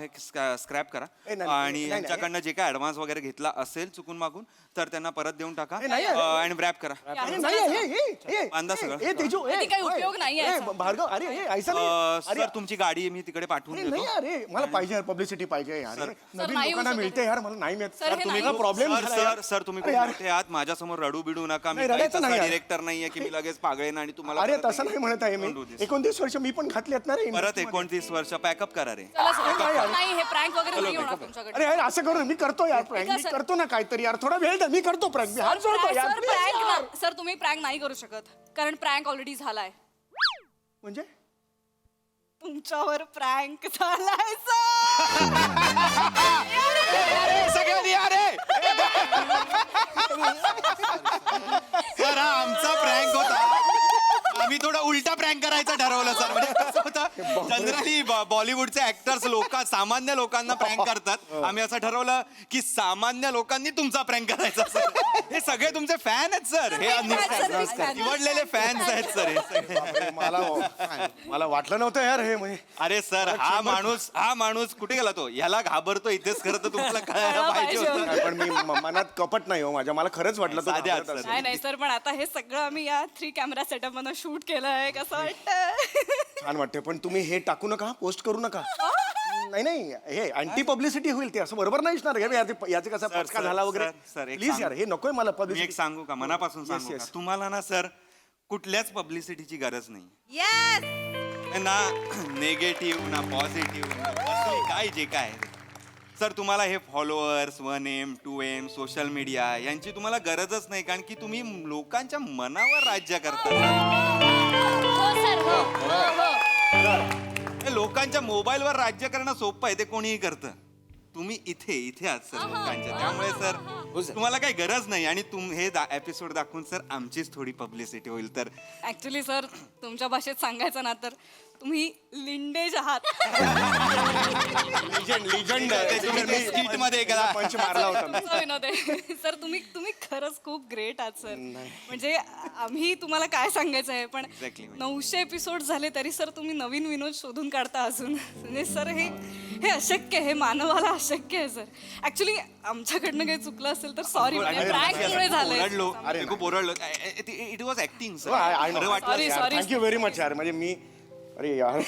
हे स्क्रॅप करा ए, नाही, आणि नाही, यांच्याकडनं जे काय ऍडव्हान्स वगैरे घेतला असेल चुकून मागून तर त्यांना परत देऊन टाका. ए, नाही, अरे. आणि रॅप करा. अरे नाही हे बांधा सगळं. ए तेजू याची काही उपयोग नाहीये याचा. भार्गव अरे हे ऐसा नाही. सर अरे तुमची गाडी मी तिकडे पाठवून अरे नाही देतो. अरे मला पाहिजे यार पब्लिसिटी पाहिजे यार. नवीन नाही होऊ लोकांना शकत. मिळते यार मला नाही मिळत. सर, हे तुम्ही नाही. प्रॉब्लेम सर तुम्ही खूप मोठे आहात. माझ्यासमोर रडू बिडू नका. मी नाही, काही रडायचं तसा नाही यार. डिरेक्टर नाहीये की मी लगेच पागळेन आणि तुम्हाला अरे परत तसं नाही म्हणत आहे मी. Don't do this. 29 वर्ष मी पण घातली आहेत ना रे. परत 29 वर्ष पॅकअप करा रे. चला सर. नाही, यार. नाही हे प्रँक वगैरे नाही होणार तुमच्याकडे. अरे यार असं करू मी करतो यार प्रँक. ऐका मी सर. करतो ना काहीतरी यार. थोडा वेळ द्या. मी करतो प्रँक. मी हात जोडतो यार. Please यार. सर तुम्ही प्रँक नाही करू शकत कारण प्रँक ऑलरेडी झालाय. म्हणजे तुमच्यावर प्रँक झालाय सर. सगळ्यांनी अरे सर हा आमचा प्रँक होता. आम्ही थोडा उलटा प्रँक करायचा ठरवलं सर. म्हणजे कसं होतं जनरली बॉलिवूडचे ऍक्टर्स सामान्य लोकांना प्रँक करतात आम्ही असं ठरवलं की सामान्य लोकांनी तुमचा प्रँक करायचा सर हे सगळे तुमचे फॅन आहेत सर हे निवडलेले फॅन्स आहेत सर हे सगळे. बापरे, मला वाटलं नव्हतं यार हे म्हणजे अरे सर हा माणूस कुठे गेला तो याला घाबरतो इथेच खरं तर तुम्हाला कळायला पाहिजे होतं नाही, पण मी मनात कपट नाही हो माझ्या मला खरंच वाटलं तो साध्या घाबरत असेल. नाही सर पण आता हे सगळं आम्ही या 3 कॅमेरा सेटअप मधून शूट केलंय कसं वाटतं छान वाटते पण तुम्ही हे टाकू नका पोस्ट करू नका नाही हे अँटी पब्लिसिटी होईल ते असं बरोबर नाही असणार याचे कसा सर, पचका सर, झाला वगैरे सर, एक प्लीज सांगू. यार हे नकोय मला मी एक पब्लिसिटी सांगू का मनापासून Yes, सांगू का yes. तुम्हाला ना सर कुठल्याच पब्लिसिटीची गरज नाही येस ना नेगेटिव्ह ना पॉझिटिव्ह ना कसली काय जे काय आहे. सर तुम्हाला हे followers 1M 2M social media यांची तुम्हाला गरजच नाही कारण की तुम्ही लोकांच्या मनावर राज्य करता हे लोकांच्या मोबाईलवर राज्य करणं सोपं आहे ते कोणीही करतं तुम्ही इथे आहात सर लोकांच्या त्यामुळे सर तुम्हाला काही गरज नाही आणि हे एपिसोड दाखवून सर आमचीच थोडी पब्लिसिटी होईल तर ऍक्च्युली सर तुमच्या भाषेत सांगायचं ना तर तुम्ही लिंडेज आहात लिजंड ते तुम्ही skit मध्ये करा. पंच मारला होता मी. Sorry ना ते सर तुम्ही खरंच खूप ग्रेट आहात सर म्हणजे आम्ही तुम्हाला काय सांगायचं आहे पण Exactly. 900 एपिसोड झाले तरी सर तुम्ही नवीन विनोद शोधून काढता अजून म्हणजे सर हे अशक्य आहे हे मानवाला अशक्य आहे सर ऍक्च्युली आमच्याकडनं काही चुकलं असेल तर सॉरी म्हणजे प्रँकमुळे झालंय ओरडलो मी खूप ओरडलो इट वॉज ऍक्टिंग हो, sir Sorry. Thank you very much यार म्हणजे मी अरे यार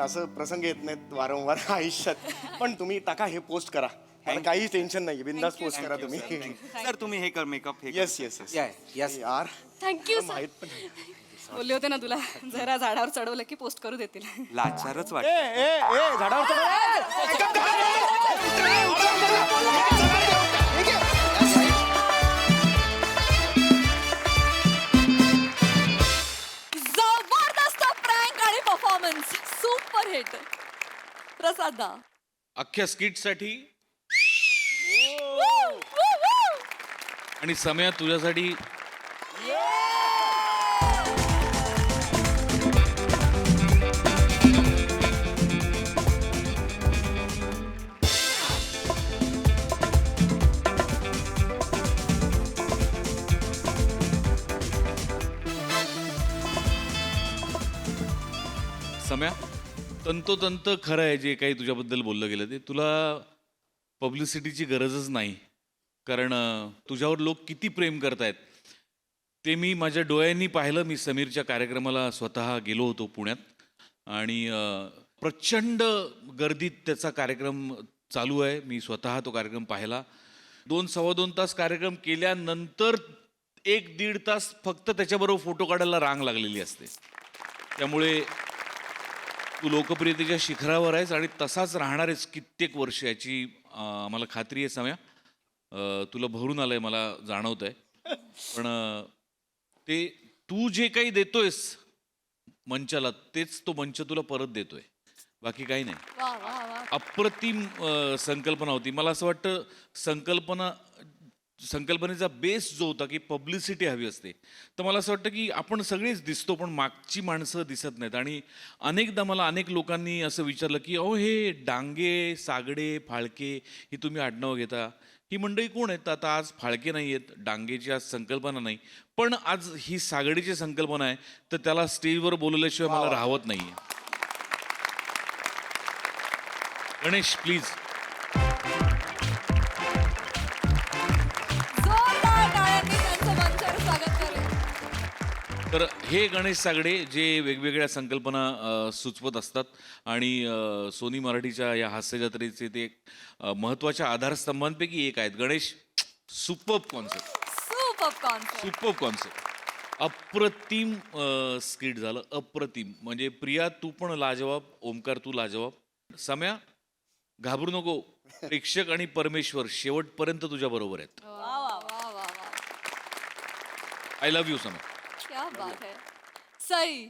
असं प्रसंग येत नाहीत वारंवार आयुष्यात पण तुम्ही टाका हे पोस्ट करा मला काही टेन्शन नाही बिंदास पोस्ट करा तुम्ही सर तुम्ही हे कर मेकअप हे येस येस येस यार थँक्यू सर माहित पण बोलले होते ना तुला जरा झाडावर चढवलं की पोस्ट करू देतील लाचारच ए वाटत ए झाडावर जबरदस्त प्रँक आणि परफॉर्मन्स सुपर हिट प्रसादा अख्ख्या स्किटसाठी आणि समय तुझ्यासाठी सम्या तंतोतंत खरं आहे जे काही तुझ्याबद्दल बोललं गेलं ते तुला पब्लिसिटीची गरजच नाही कारण तुझ्यावर लोक किती प्रेम करतायत ते मी माझ्या डोळ्यांनी पाहिलं मी समीरच्या कार्यक्रमाला स्वतः गेलो होतो पुण्यात आणि प्रचंड गर्दीत त्याचा कार्यक्रम चालू आहे मी स्वतः तो कार्यक्रम पाहिला 2-2.25 तास कार्यक्रम केल्यानंतर 1-1.5 तास फक्त त्याच्याबरोबर फोटो काढायला रांग लागलेली असते त्यामुळे तू लोकप्रियतेच्या शिखरावर आहेस आणि तसाच राहणार आहेस कित्येक वर्ष याची मला खात्री आहे सम्या तुला भरून आलंय मला जाणवत आहे पण ते तू जे काही देतोयस मंचाला तेच तो मंच तुला परत देतोय बाकी काही नाही अप्रतिम संकल्पना होती मला असं वाटतं संकल्पनेचा बेस जो होता की पब्लिसिटी हवी असते तर मला असं वाटतं की आपण सगळेच दिसतो पण मागची माणसं दिसत नाहीत आणि अनेकदा मला अनेक लोकांनी असं विचारलं की अहो हे डांगे सागडे फाळके ही तुम्ही आडनावं घेता ही मंडळी कोण आहेत आता आज फाळके नाही आहेत डांगेची आज संकल्पना नाही पण आज ही सागडीची संकल्पना आहे तर त्याला स्टेजवर बोलवल्याशिवाय मला राहवत नाही गणेश प्लीज जोरदार टाळ्यांनी त्यांचं मंचावर स्वागत करेल तर हे गणेश सागडे जे वेगवेगळ्या संकल्पना सुचवत असतात आणि सोनी मराठीच्या या हास्य जत्रेचे ते महत्त्वाच्या आधारस्तंभांपैकी एक आहेत गणेश सुपर्ब कॉन्सेप्ट अप्रतिम स्किट झालं अप्रतिम म्हणजे प्रिया तू पण लाजवाब ओमकार तू लाजवाब सम्या घाबरू नको प्रेक्षक आणि परमेश्वर शेवटपर्यंत तुझ्या बरोबर आहेत आय लव्ह यू सम्या क्या बात है सही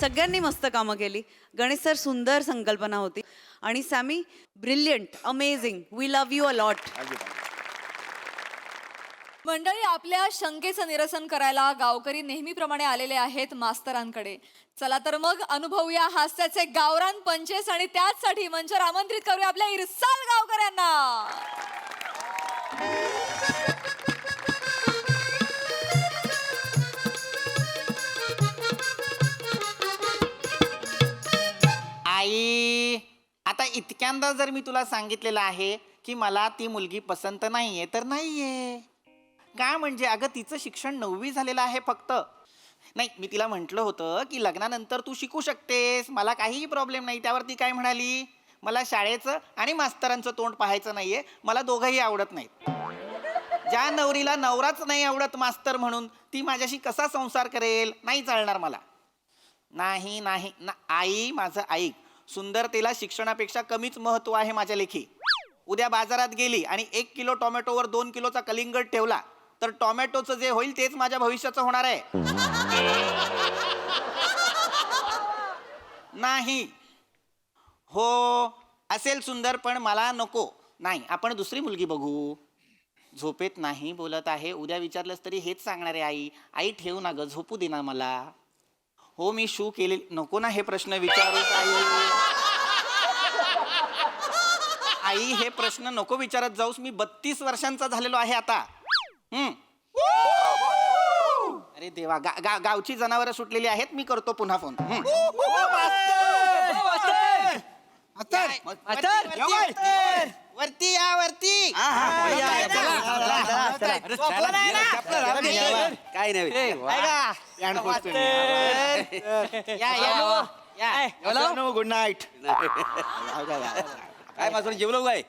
सगळ्यांनी मस्त कामं केली. गणेश सर सुंदर संकल्पना होती आणि Sammy brilliant, amazing. We love you a lot. मंडळी, आपल्या शंकेचं निरसन करायला गावकरी नेहमीप्रमाणे आलेले आहेत मास्तरांकडे. चला तर मग अनुभवूया हास्याचे गावरान पंचेस आणि त्याचसाठी मंचावर आमंत्रित करूया आपल्या इरसाल गावकऱ्यांना. आई, आता इतक्यांदा जर मी तुला सांगितलेलं आहे की मला ती मुलगी पसंत नाहीये तर नाहीये. काय म्हणजे अगं तिचं शिक्षण 9वी झालेलं आहे फक्त. नाही, मी तिला म्हटलं होतं की लग्नानंतर तू शिकू शकतेस, मला काहीही प्रॉब्लेम नाही. त्यावर ती काय म्हणाली, मला शाळेचं आणि मास्तरांचं तोंड पाहायचं नाहीये, मला दोघंही आवडत नाहीत. ज्या नवरीला नवराच नाही आवडत मास्तर म्हणून, ती माझ्याशी कसा संसार करेल? नाही चालणार मला. नाही नाही ना आई, माझं ऐक. सुंदरतेला शिक्षणापेक्षा कमीच महत्व आहे माझ्या लेखी. उद्या बाजारात गेली आणि 1 किलो टोमॅटोवर 2 किलोचा कलिंगड ठेवला तर टोमॅटोचं जे होईल तेच माझ्या भविष्याचं होणार आहे. नाही हो, असेल सुंदर पण मला नको. नाही, आपण दुसरी मुलगी बघू. झोपेत नाही बोलत आहे, उद्या विचारलंस तरी हेच सांगणार आहे. आई आई ठेवू ना ग, झोपू दे ना मला. हो मी शू केले. नको ना हे प्रश्न विचारू आई, हे प्रश्न नको विचारत जाऊस. मी 32 वर्षांचा झालेलो आहे आता. अरे देवा, गावची जनावरं सुटलेली आहेत. मी करतो पुन्हा फोन. वरती या, वरती. काय नाही गुड नाईट. काय मास्तर जेवलो काय?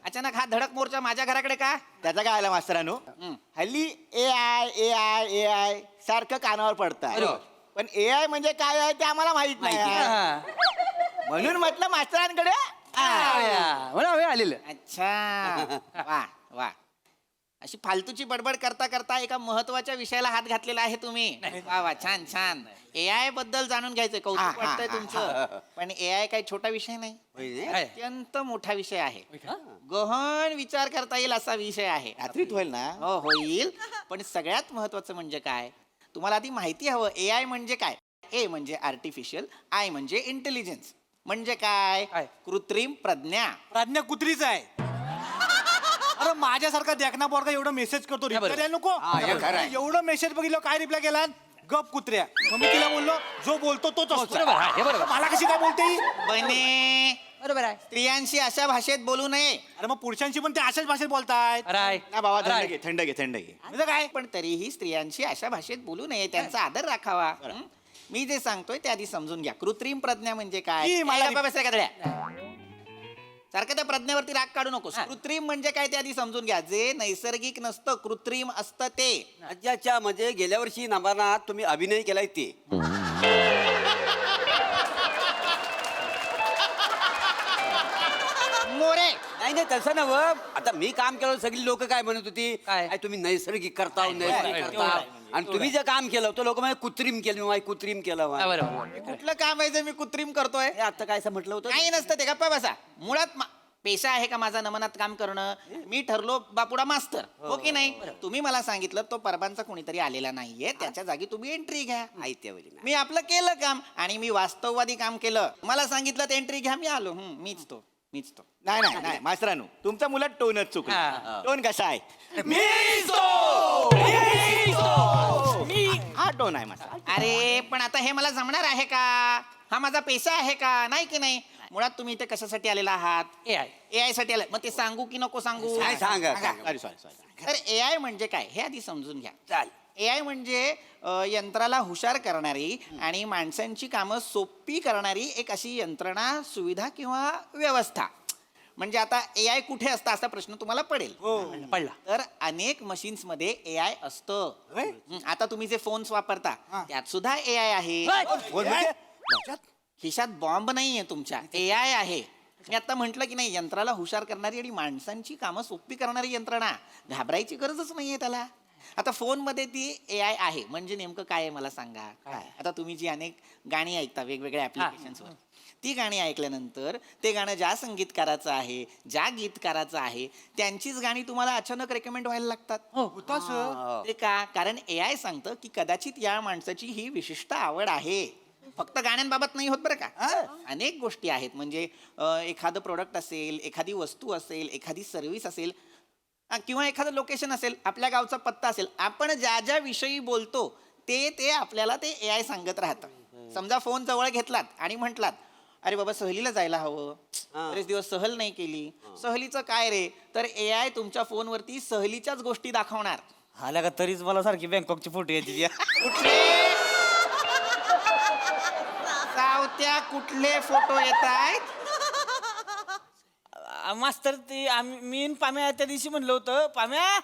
अचानक हा धडक मोर्चा माझ्या घराकडे का? त्याचा काय आला मास्तरानो, हल्ली AI सारखं कानावर पडतं. पण AI म्हणजे काय आहे ते आम्हाला माहित नाही. म्हणून म्हटलं मास्तरांकडे आलेलं. अच्छा, वा वा. अशी फालतूची बडबड करता करता एका महत्वाच्या विषयाला हात घातलेला आहे तुम्ही. वा वा, छान छान. AI बद्दल जाणून घ्यायचंय, कौतुक वाटतंय तुमचं. पण AI काही छोटा विषय नाही, अत्यंत मोठा विषय आहे. गहन विचार करता येईल असा विषय आहे. रात्रीत होईल ना? हो होईल. पण सगळ्यात महत्वाचं म्हणजे काय, तुम्हाला आधी माहिती हवं AI म्हणजे काय. ए म्हणजे आर्टिफिशियल, आय म्हणजे इंटेलिजन्स. म्हणजे काय? कृत्रिम प्रज्ञा. प्रज्ञा कुत्रीच आहे. अरे माझ्यासारखा देखना पोरगा एवढं मेसेज करतो, रिप्लाय द्यायला नको. एवढं मेसेज बघितलं, काय रिप्लाय केला? गप कुत्र्या. मग मी तिला बोललो, जो बोलतो तोच असतो. मला कशी काय बोलते ही? बने, बरोबर आहे. स्त्रियांशी अशा भाषेत बोलू नये. अरे मग पुरुषांशी पण ते अशाच भाषेत बोलतायत. ना बाबा, थंड घे. म्हणजे काय? पण तरीही स्त्रियांशी अशा भाषेत बोलू नये, त्यांचा आदर राखावा. मी जे सांगतोय ते आधी समजून घ्या. कृत्रिम प्रज्ञा म्हणजे काय? सारखं त्या प्रज्ञेवरती राग काढू नकोस. कृत्रिम म्हणजे काय ते आधी समजून घ्या. जे नैसर्गिक नसतं, कृत्रिम असतं ते. अच्छा, म्हणजे गेल्या वर्षी नभानात तुम्ही अभिनय केलाय ते. मोरे, नाही तसं नव. आता मी काम केलं, सगळी लोक काय म्हणत होती, काय तुम्ही नैसर्गिक करता. आणि तुम्ही जे काम केलं तो लोक कृत्रिम केलं, कृत्रिम केलं. कुठलं काम आहे जे मी कृत्रिम करतोय? आता काय म्हटलं होतं? काही नसतं ते, गप्पा बसा. मुळात पेशा आहे का माझा नमनात काम करणं? मी ठरलो बापुडा मास्तर, हो की नाही? तुम्ही मला सांगितलं तो परबांचा कोणीतरी आलेला नाहीये, त्याच्या जागी तुम्ही एंट्री घ्या. मी आपलं केलं काम आणि मी वास्तववादी काम केलं. मला सांगितलं एंट्री घ्या, मी आलो. मीच तो. नाही मास्तरानो, तुमचा मुलात टोनच चुकला. टोन कसा आहे? हा टोन आहे माझा. अरे पण आता हे मला जमणार आहे का? हा माझा पेशा आहे का? नाही की नाही? मुळात तुम्ही इथे कशासाठी आलेला आहात? AI साठी आले. मग ते सांगू की नको सांगू? सांगा. तर AI म्हणजे काय हे आधी समजून घ्या. AI म्हणजे यंत्राला हुशार करणारी आणि माणसांची कामं सोपी करणारी एक अशी यंत्रणा, सुविधा किंवा व्यवस्था. म्हणजे आता AI कुठे असतं असा प्रश्न तुम्हाला पडेल. पडला. तर अनेक मशीन्स मध्ये AI असतं. आता तुम्ही जे फोन्स वापरता त्यात सुद्धा AI आहे. खिशात बॉम्ब नाहीये तुमच्या, AI आहे. मी आता म्हटलं की नाही, यंत्राला हुशार करणारी आणि माणसांची कामं सोपी करणारी यंत्रणा. घाबरायची गरजच नाहीये त्याला. आता फोनमध्ये ती AI आहे म्हणजे नेमकं काय आहे मला सांगा. काय आता तुम्ही जी अनेक गाणी ऐकता वेगवेगळ्या ऍप्लिकेशन्सवर, ती गाणी ऐकल्यानंतर ते गाणं ज्या संगीतकाराचं आहे, ज्या गीतकाराचं आहे, त्यांचीच गाणी तुम्हाला अचानक रेकमेंड व्हायला लागतात. होता सर. ते का? कारण AI सांगतं की कदाचित या माणसाची ही विशिष्ट आवड आहे. फक्त गाण्यांबाबत नाही होत बरं का. अनेक गोष्टी आहेत. म्हणजे एखादं प्रोडक्ट असेल, एखादी वस्तू असेल, एखादी सर्व्हिस असेल, किंवा एखादं लोकेशन असेल, आपल्या गावचा पत्ता असेल, आपण ज्या ज्या विषयी बोलतो ते आपल्याला ते AI सांगत राहतं. समजा फोन जवळ घेतलात आणि म्हटलात, अरे बाबा सहलीला जायला हवं, बरेच दिवस सहल नाही केली. सहलीचं काय रे? तर AI तुमच्या फोनवरती सहलीच्याच गोष्टी दाखवणार. आल्या का तरीच मला सारखी बँकॉकची फोटो येते. कुठले सावत्या कुठले फोटो येत आहेत? मास्तर ते मी आणि पाम्या त्या दिवशी म्हणलं होतं, पाम्या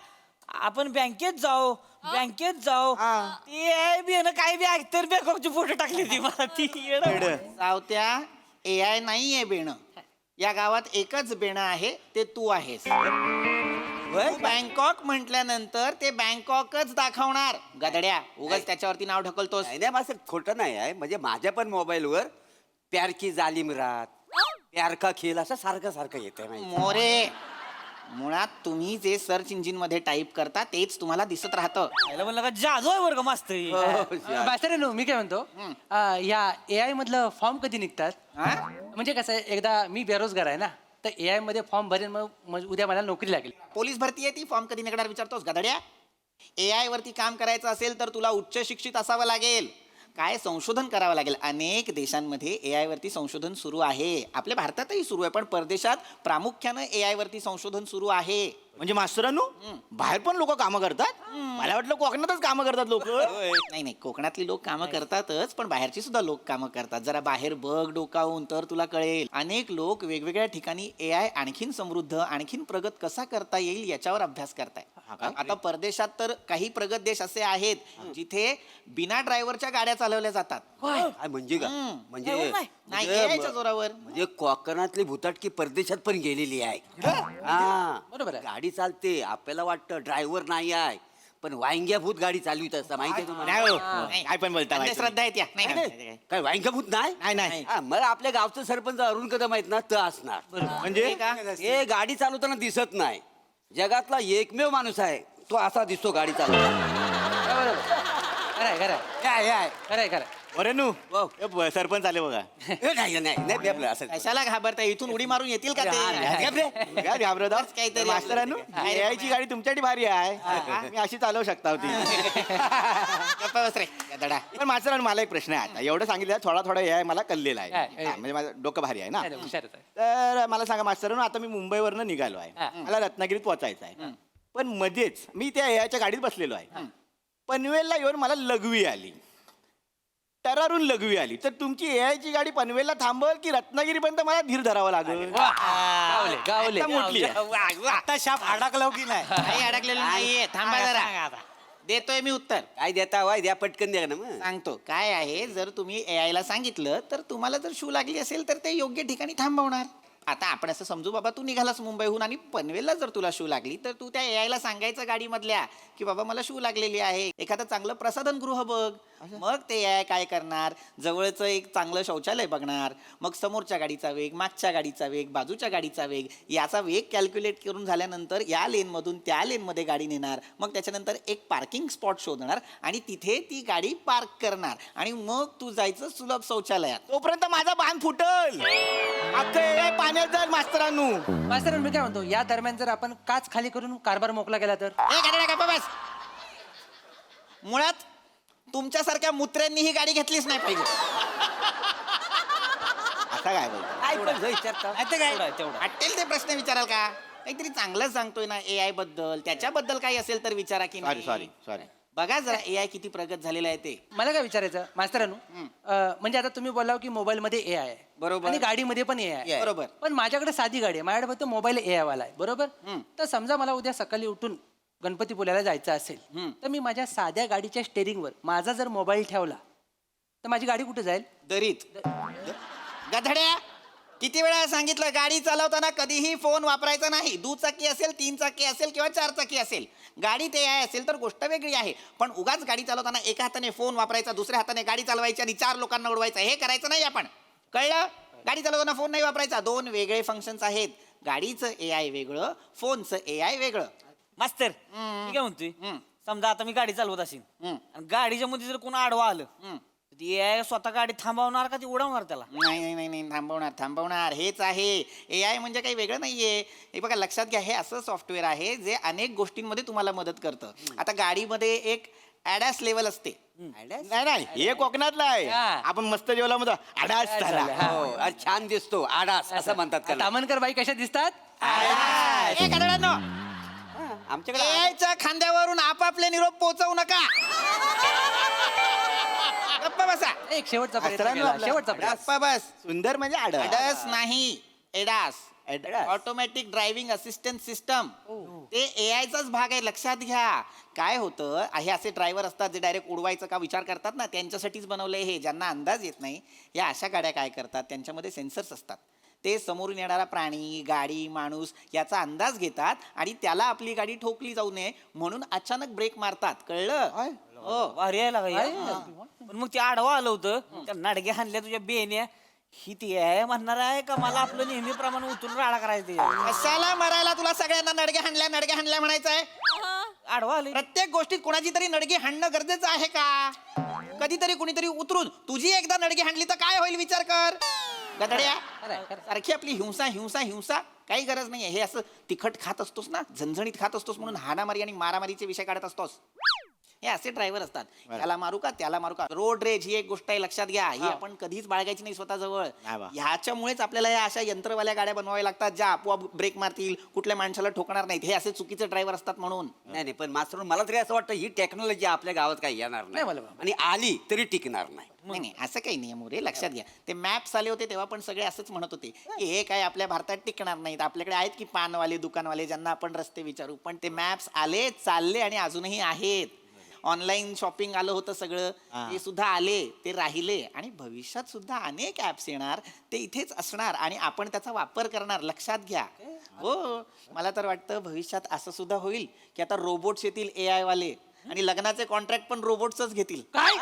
आपण बँकेत जाऊ. ती आहे बी ना काय बी तर बँकॉकची फोटो टाकली ती मला ती सावत्या AI नाहीये बेणं. या गावात एकच बेणं आहे, ते तू आहेस. बँकॉक म्हटल्यानंतर ते बँकॉकच दाखवणार. गधड्या, उगाच त्याच्यावरती नाव ढकलतोस. नाही मास्तर खोटं नाही आहे. म्हणजे माझ्या पण मोबाईलवर प्यार की जालिम रात, प्यार का खेळ असं सारखं सारखं येतंय माहिती. मोरे, मुळात तुम्ही जे सर्च इंजिन मध्ये टाईप करता तेच तुम्हाला दिसत राहतं. म्हणलं का जादू आहे वर्ग मास्तर. मास्तर मी काय म्हणतो, या AI मधलं फॉर्म कधी निघतात? म्हणजे कसं आहे, एकदा मी बेरोजगार आहे ना, तर AI मध्ये फॉर्म भरेन, मग उद्या मला नोकरी लागेल. पोलीस भरती आहे ती, फॉर्म कधी निघणार विचारतोस गधड्या? AI वरती काम करायचं असेल तर तुला उच्च शिक्षित असावं लागेल. काय संशोधन करावं लागेल. अनेक देशांमध्ये AI वरती संशोधन सुरू आहे. आपल्या भारतातही सुरू आहे, पण परदेशात प्रामुख्यानं AI वरती संशोधन सुरू आहे. म्हणजे मास्तरांनो, बाहेर पण लोक कामं करतात. मला वाटलं कोकणातच कामं करतात लोक. नाही, कोकणातली लोक कामं करतातच, पण बाहेरची सुद्धा लोक कामं करतात. जरा बाहेर बघ डोकावून, तर तुला कळेल. अनेक लोक वेगवेगळ्या ठिकाणी AI आणखीन समृद्ध, आणखीन प्रगत कसा करता येईल याच्यावर अभ्यास करताय. आता परदेशात तर काही प्रगत देश असे आहेत जिथे बिना ड्रायव्हरच्या गाड्या चालवल्या जातात. काय म्हणजे का? म्हणजे नाही AI च्या जोरावर. म्हणजे कोकणातली भुताटकी परदेशात पण गेलेली आहे. हा बरोबर आहे. गाडी चालते, आपल्याला वाटतं ड्रायव्हर नाही आहे, पण वांग्या भूत गाडी चालवित असतं माहिती आहे तुम्हाला. काय पण बोलता माहिती. श्रद्धा आहे त्या. नाही, नाही, नाही, काय वांग्या भूत नाही. नाही. हा, मला आपल्या गावचं सरपंच अरुण कदम आहेत ना, तर असणार. म्हणजे हे गाडी चालवताना दिसत नाही. जगातला एकमेव माणूस आहे तो असा दिसतो गाडी चालवताना. खरंय. बरेनू सरपंच आले बघा. नाही नाही नाही आपलं असं कशाला घाबरता? इथून उडी मारून येतील का ते? काहीतरी मास्तरांनो, AI ची गाडी तुमच्यासाठी भारी आहे. मी अशी चालवू शकता होती. गप्पा बस रे गधडा. पण मास्तरांनो, मला एक प्रश्न आहे. आता एवढं सांगितलं, थोडा AI मला कल्लेला आहे. हा, म्हणजे माझं डोकं भारी आहे ना. हुशारच आहे. तर मला सांगा मास्तरांनो, आता मी मुंबईवरनं निघालो आहे. मला रत्नागिरीत पोहोचायचं आहे. पण मध्येच मी त्या AI च्या गाडीत बसलेलो आहे. पनवेलला येऊन मला लघवी आली, टरारून लघवी आली. तर तुमची AI ची गाडी पनवेलला थांबल की रत्नागिरीपर्यंत मला धीर धरावा लागेल? गावले आता मोठी आहे. आता शाप अडकलाव की नाही? काही अडकलेलं नाहीये. थांबा जरा, देतोय मी उत्तर. काय देता वाय द्या पटकन द्या ना मग. सांगतो काय आहे. जर तुम्ही AI ला सांगितलं तर तुम्हाला जर शू लागली असेल तर ते योग्य ठिकाणी थांबवणार. आता आपण असं समजू बाबा, तू निघालास मुंबईहून आणि पनवेलला जर तुला शू लागली तर तू त्या AI ला सांगायचं गाडीमधल्या की बाबा मला शू लागलेली आहे, एखादं चांगलं प्रसाधन गृह बघ. मग ते AI काय करणार, जवळचं एक चांगलं शौचालय बघणार. मग समोरच्या गाडीचा वेग, मागच्या गाडीचा वेग, बाजूच्या गाडीचा वेग, याचा वेग कॅल्क्युलेट करून झाल्यानंतर या लेनमधून त्या लेनमध्ये गाडी नेणार. मग त्याच्यानंतर एक पार्किंग स्पॉट शोधणार आणि तिथे ती गाडी पार्क करणार आणि मग तू जायचं सुलभ शौचालयात. तोपर्यंत माझा बांध फुटल, अख्खं AI पाण्यात जाईल. मास्तरांनो, मास्तर मी काय म्हणतो, या दरम्यान जर आपण काच खाली करून कारभार मोकला गेला तर? बस. मुळात तुमच्यासारख्या मुत्र्यांनी ही गाडी घेतलीच नाही पाहिजे. आता काय बोलतो? काय पण विचारता वाटेल ते प्रश्न विचाराल का? काहीतरी चांगलं सांगतोय ना AI बद्दल, त्याच्याबद्दल काही असेल तर विचारा की नाही. सॉरी. बघा जरा AI किती प्रगत झालेला आहे ते. मला काय विचारायचं मास्तरांनो, म्हणजे आता तुम्ही बोलाव की मोबाईल मध्ये AI आहे, बरोबर. आणि गाडीमध्ये पण AI आहे, बरोबर. पण माझ्याकडे साधी गाडी आहे, माझ्याकडे फक्त मोबाईल AI वाला आहे, बरोबर. तर समजा मला उद्या सकाळी उठून गणपतीपुळ्याला जायचं असेल, तर मी माझ्या साध्या गाडीच्या स्टेरिंगवर माझा जर मोबाईल ठेवला तर माझी गाडी कुठे जाईल? दरीत. गधड्या, किती वेळा सांगितलं गाडी चालवताना कधीही फोन वापरायचा नाही. दुचाकी असेल, 3 चाकी असेल किंवा 4 चाकी असेल. गाडीत AI असेल तर गोष्ट वेगळी आहे, पण उगाच गाडी चालवताना एका हाताने फोन वापरायचा, दुसऱ्या हाताने गाडी चालवायची आणि 4 लोकांना उडवायचं, हे करायचं नाही आपण. कळलं? गाडी चालवताना फोन नाही वापरायचा. 2 वेगळे फंक्शन्स आहेत. गाडीचं AI वेगळं, फोनचं AI वेगळं. मास्तर मी काय म्हणतोय समजा आता मी गाडी चालवत असेल आणि गाडीच्या मध्ये जर कोण आडवा आलं तर ती AI स्वतः गाडी थांबवणार का ती उडवणार त्याला? नाही नाही नाही नाही, थांबवणार हेच आहे. AI म्हणजे काही वेगळं नाहीये. हे बघा लक्षात घ्या, हे असं सॉफ्टवेअर आहे जे अनेक गोष्टींमध्ये तुम्हाला मदत करतं. आता गाडीमध्ये एक ॲडास लेवल असते. नाही नाही, हे कोकणातलं आहे. आपण मस्त जेवला मध्ये अडास झाला. हो, अरे छान दिसतो आडास असं म्हणतात का? तामणकर बाई कशा दिसतात? ए, गाडवाल्यांनो, आमच्याकडे याच्या खांद्यावरून आपापले निरोप पोहोचवू नका. गप्पा बसा. एक शेवटचा प्रयत्न केला, शेवटचा प्रयत्न. गप्पा बस. सुंदर म्हणजे अडस नाही, ADAS. Automatic driving assistant system. ते AIचाच भाग आहे, लक्षात घ्या. काय होतं, हे असे ड्रायव्हर असतात जे डायरेक्ट उडवायचं का विचार करतात ना, त्यांच्यासाठीच बनवलंय हे. ज्यांना अंदाज येत नाही, या अशा गाड्या काय करतात, त्यांच्यामध्ये सेन्सर्स असतात. ते समोरून येणारा प्राणी, गाडी, माणूस याचा अंदाज घेतात आणि त्याला आपली गाडी ठोकली जाऊ नये म्हणून अचानक ब्रेक मारतात. कळलं? हो भारी यायला पण मग ते आडवा आलं होतं त्या नाडग्या हाणल्या तुझ्या बेन्या ही ती आहे म्हणणार आहे का मला आपलं नेहमीप्रमाणे उतरून राडा करायचं? कशाला मरायला तुला सगळ्यांना नडगे हाणल्या म्हणायचं आहे? आडवा आले प्रत्येक गोष्टीत कोणाची तरी नडगी हाणणं गरजेचं आहे का? कधीतरी कुणीतरी उतरून तुझी एकदा नडगी हाणली तर काय होईल विचार कर. गदड्या, सारखी आपली हिंसा हिंसा हिंसा काही गरज नाहीये. हे असं तिखट खात असतोस ना, झणझणीत खात असतोस म्हणून हाणामारी आणि मारामारीचे विषय काढत असतोस. हे असे ड्रायव्हर असतात. त्याला मारू का त्याला मारू का. रोड रेज ही एक गोष्ट आहे, लक्षात घ्या. ही आपण कधीच बाळगायची नाही स्वतःजवळ. ह्याच्यामुळेच आपल्याला या अशा यंत्रवाल्या गाड्या बनवाव्या लागतात ज्या आपोआप ब्रेक मारतील, कुठल्या माणसाला ठोकणार नाहीत. हे असे चुकीचे ड्रायव्हर असतात म्हणून. नाही पण मास्तर मला तरी असं वाटतं ही टेक्नॉलॉजी आपल्या गावात काही येणार नाही आणि आली तरी टिकणार नाही. नाही असं काही नाही मोरे, लक्षात घ्या. ते मॅप्स आले होते तेव्हा पण सगळे असंच म्हणत होते की हे काय आपल्या भारतात टिकणार नाहीत. आपल्याकडे आहेत की पानवाले, दुकानवाले ज्यांना आपण रस्ते विचारू. पण ते मॅप्स आले, चालले आणि अजूनही आहेत. ऑनलाईन शॉपिंग आलं होतं सगळं, ते सुद्धा आले, ते राहिले आणि भविष्यात सुद्धा अनेक ऍप्स येणार, ते इथेच असणार आणि आपण त्याचा वापर करणार. लक्षात घ्या. हो, मला तर वाटतं भविष्यात असं सुद्धा होईल की आता रोबोट्स येतील AI वाले आणि लग्नाचे कॉन्ट्रॅक्ट पण रोबोटच घेतील. काय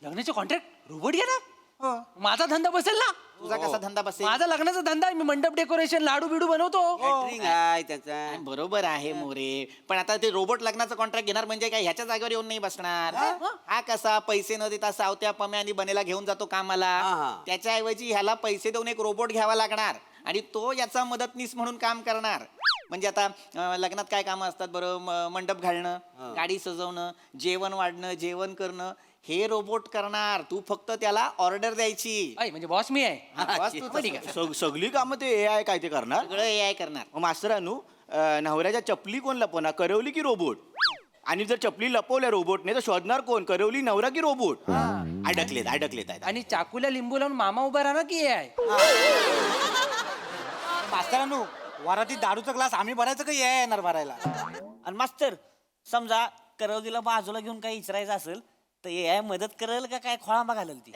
लग्नाचे कॉन्ट्रॅक्ट रोबोट घेणार? माझा धंदा बसेल ना. तुझा कसा धंदा बसेल? माझा लग्नाचा धंदा आहे, मी मंडप डेकोरेशन, लाडू बिडू बनवतो. Catering आहे त्याचा. बरोबर आहे मोरे, पण आता ते रोबोट लग्नाचं कॉन्ट्रॅक्ट घेणार म्हणजे काय ह्याच्या जागेवर येऊन नाही बसणार. हा कसा पैसे न देता सावत्या पम्या आणि बनेला घेऊन जातो कामाला, त्याच्याऐवजी ह्याला पैसे देऊन एक रोबोट घ्यावा लागणार आणि तो याचा मदतनीस म्हणून काम करणार. म्हणजे आता लग्नात काय कामं असतात बरं, मंडप घालणं, गाडी सजवणं, जेवण वाढणं, जेवण करणं, हे रोबोट करणार. तू फक्त त्याला ऑर्डर द्यायची. म्हणजे बॉस मी आहे. सगळी कामं ते AI काय ते करणार? सगळं AI करणार. मग मास्तरानू, नवऱ्याच्या चपली कोण लपवणार, करवली की रोबोट? आणि जर चपली लपवल्या रोबोटने तर शोधणार कोण, करवली नवरा की रोबोट? अडकलेत. आणि चाकूला लिंबू लावून मामा उभा राहणार की AI? मास्तरांनो, वरातीत दारूचा ग्लास आम्ही भरायचं का AI येणार भरायला? आणि मास्तर समजा करवलीला बाजूला घेऊन काही इचरायचं असेल तर AI मदत करेल का काय खोळांबा घालेल ती?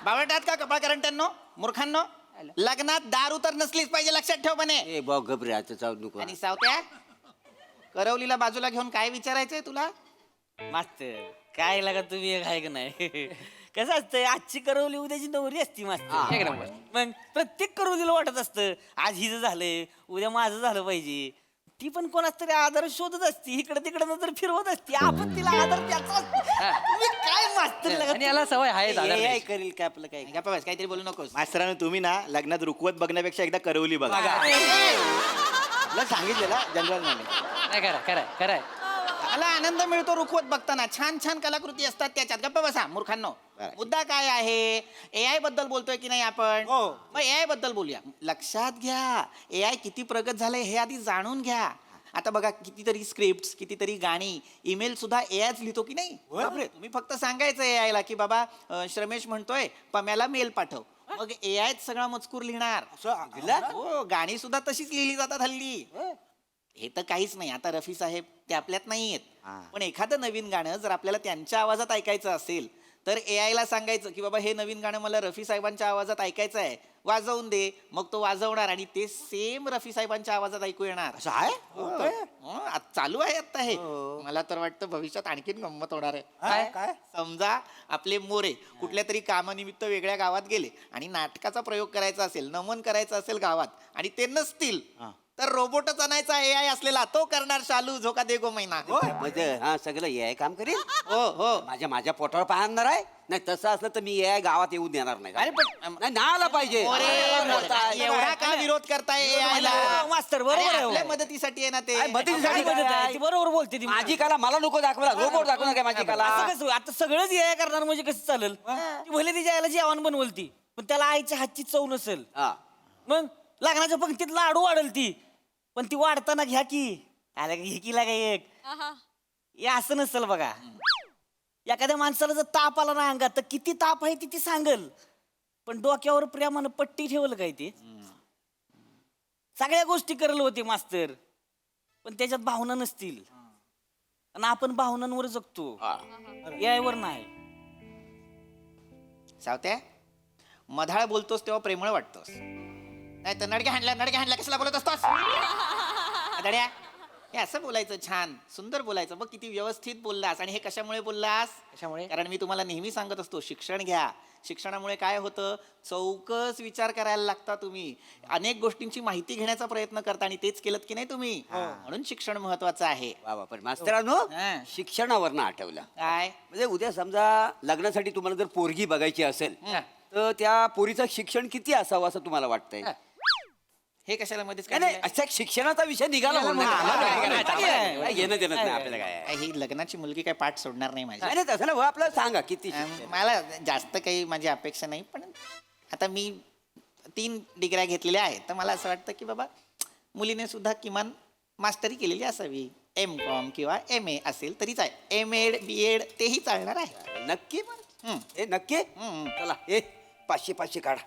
बावटात का कपाळ करंट्यांनो, मूर्खांनो, लग्नात दारू तर नसलीच पाहिजे, लक्षात ठेव म्हणे. ए बघ घबऱ्याचं जाऊ नको. आणि सावत्या, करवलीला बाजूला घेऊन काय विचारायचंय तुला? मास्तर काय लागा तुम्ही एक आहे का नाही? कसं असतं, आजची करवली उद्याची नवरी असती मास्तर. एक नंबर. मग प्रत्येक करवलीला वाटत असतं आज हिचं झालंय उद्या माझं झालं पाहिजे. ती पण कोणाच तरी आधार शोधत असती, इकडे तिकडे नंतर फिरवत असती, आपण तिला आधार द्यायचा. तुम्ही काय मास्तर आणि याला सवय आहे दादा. AI करेल काय आपलं काय? गप्पा बस, काहीतरी बोलू नकोस. मास्तरानू, तुम्ही ना लग्नात रुकवत बघण्यापेक्षा एकदा करवली बघा. तुला सांगितलेलं जनरल नाही, खरंय. मला आनंद मिळतो रुखवत बघताना. छान छान कलाकृती असतात त्याच्यात. गप्पा बसा मूर्खांनो. मुद्दा काय आहे, AI बद्दल बोलतोय की नाही आपण? मग AI बद्दल बोलूया. लक्षात घ्या, AI किती प्रगत झालंय हे आधी जाणून घ्या. आता बघा, कितीतरी स्क्रिप्ट, कितीतरी गाणी, ईमेल सुद्धा AIच लिहितो की नाही? तुम्ही फक्त सांगायचं AI ला की बाबा श्रमेश म्हणतोय पम्याला मेल पाठव, मग AIच सगळा मजकूर लिहिणार. हो, गाणी सुद्धा तशीच लिहिली जातात हल्ली. हे तर काहीच नाही. आता रफी साहेब ते आपल्यात नाही आहेत, पण एखादं नवीन गाणं जर आपल्याला त्यांच्या आवाजात ऐकायचं असेल तर AI ला सांगायचं की बाबा हे नवीन गाणं मला रफी साहेबांच्या आवाजात ऐकायचं आहे, वाजवून दे. मग तो वाजवणार आणि ते सेम रफी साहेबांच्या आवाजात ऐकू येणार. असं आहे चालू आहे आता हे. मला तर वाटतं भविष्यात आणखीन गंमत होणार आहे. काय समजा आपले मोरे कुठल्या तरी कामानिमित्त वेगळ्या गावात गेले आणि नाटकाचा प्रयोग करायचा असेल, नमन करायचं असेल गावात आणि ते नसतील, तर रोबोटच आणायचा AI असलेला तो करणार शालू झोका दे गो मैना. म्हणजे हा सगळं ए काम करेल. हो हो. माझ्या पोटावर पाहणार आहे. नाही तसं असलं तर मी ए गावात येऊ देणार नाही. अरे पण नाही ना आला पाहिजे. एवढा का विरोध करताय AI ला? मास्तर बरोबर आहे. आपल्या मदतीसाठी आहे ना ते. मदतीसाठी काय मदत आहे? ती बरोबर बोलते ती. माझी कला मला नको दाखवला, रोबोट दाखवणार काय माझी कला. असं कसं आता सगळंच ए करणार म्हणजे कसं चालेल? ती भले तिच्या आईला जेवण बनवलती पण त्याला आईच्या हातची चव नसेल. हा. मग लग्नाच्या पंक्तीत लाडू वाढल ती पण ती वाढताना घ्या की आला घे की लागा एक हे असं नसेल बघा. एखाद्या माणसाला जर ताप आला ना अंगात तर किती ताप आहे ती सांगल पण डोक्यावर प्रेमानं पट्टी ठेवलं काय ते सगळ्या गोष्टी करल होते मास्तर पण त्याच्यात भावना नसतील आणि आपण भावनांवर जगतो यावर नाही. सावत्या मधाळ बोलतोस तेव्हा प्रेमळ वाटतोस, नाही तर नडक्या हाणल्या कशाला बोलत असतोस? दड्या हे असं बोलायचं, छान सुंदर बोलायचं. बघ किती व्यवस्थित बोललास. आणि हे कशामुळे बोललास? कशामुळे? कारण मी तुम्हाला नेहमी सांगत असतो शिक्षण घ्या. शिक्षणामुळे काय होतं, चौकस विचार करायला लागता तुम्ही. अनेक गोष्टींची माहिती घेण्याचा प्रयत्न करता आणि तेच केलं की नाही तुम्ही. म्हणून शिक्षण महत्वाचं आहे. वा पण मास्तरांनो शिक्षणावर ना आठवलं काय म्हणजे उद्या समजा लग्नासाठी तुम्हाला जर पोरगी बघायची असेल तर त्या पोरीचं शिक्षण किती असावं असं तुम्हाला वाटतंय? हे कशाला मध्येच नाही, काय नाही अशा शिक्षणाचा विषय निघाला म्हणून काय घेणं देणं नाही आपल्याला काय. ही लग्नाची मुलगी काय पाठ सोडणार नाही माझी. नाही नाही, तसं ना हो, आपल्याला सांगा किती शिक्षण. मला जास्त काही माझी अपेक्षा नाही पण आता मी 3 डिग्र्या घेतलेल्या आहेत तर मला असं वाटतं की बाबा मुलीने सुद्धा किमान मास्टरी केलेली असावी. M.Com किंवा MA असेल तरीच आहे. M.Ed B.Ed तेही चालणार आहे. नक्की हे नक्की चला हे 500 काढा.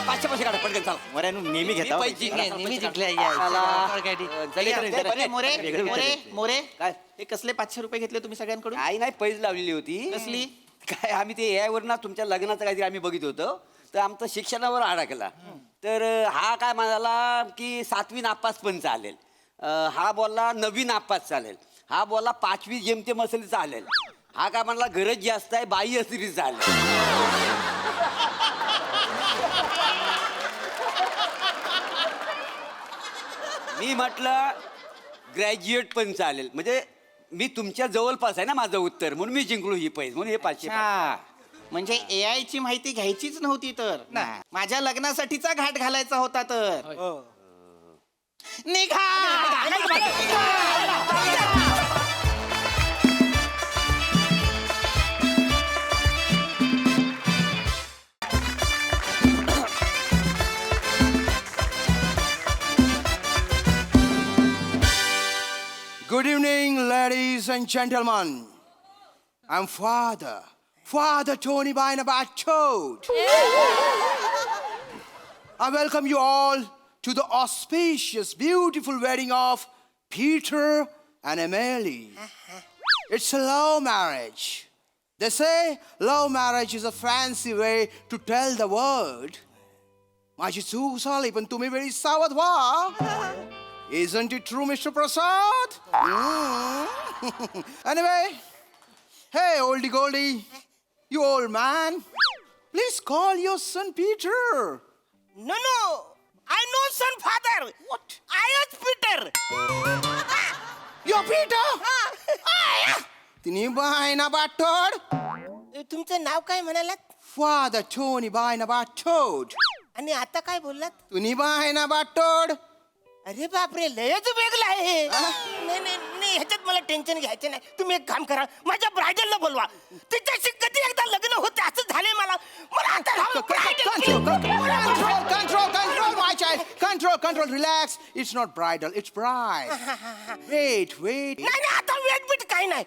500 काढा पटकन चला. मोऱ्यानु नेहमी घेता हो. नेहमी जिंकल्या मोरे काय हे कसले 500 रुपये घेतले तुम्ही सगळ्यांकडून? काही नाही पैज लावलेली होती. कसली? काय आम्ही ते AI वर ना तुमच्या लग्नाचं काहीतरी आम्ही बघित होतो तर आमचं शिक्षणावर अडकला. तर हा काय म्हणाला की 7वी नापास पण चालेल, हा बोलला 9वी नापास चालेल, हा बोलला 5वी जेमतेम असेल चालेल, हा काय म्हणला गरज जास्त आहे बाई असली चालेल. मी म्हटलं ग्रॅज्युएट पण चालेल म्हणजे मी तुमच्या जवळपास आहे ना माझं उत्तर म्हणून मी जिंकलो ही पैज म्हणून हे 500. म्हणजे AI ची माहिती घ्यायचीच नव्हती तर माझ्या लग्नासाठीचा घाट घालायचा होता तर निघा. Good evening, ladies and gentlemen. I'm Father Tony Bainabatchod. I welcome you all to the auspicious, beautiful wedding of Peter and Emily. It's a love marriage. They say love marriage is a fancy way to tell the world. माझी चूक झाली पण तुम्ही वेळी सावध व्हा. Isn't it true, Mr. Prasad? Anyway, hey, oldie goldie, you old man, please call your son Peter. No, I know son father. What? I was Peter. You're Peter? तिन्ही बायना बाटोड. तुमचं नाव काय म्हणालात? Father Tony बायना बाटोड. आणि आता काय बोललात? तुम्ही बायना बाटोड. अरे बापरे लयच वेगळं आहे. नाही ह्याच्यात मला टेन्शन घ्यायचं नाही. तुम्ही एक काम करा माझ्या ब्रायडलला बोलवा. तिच्याशी कधी एकदा लग्न होते असं झालंय मला. Control, my child. Control, relax. It's not bridal, it's bride. Wait. नाही आता वेट बीट काही नाही.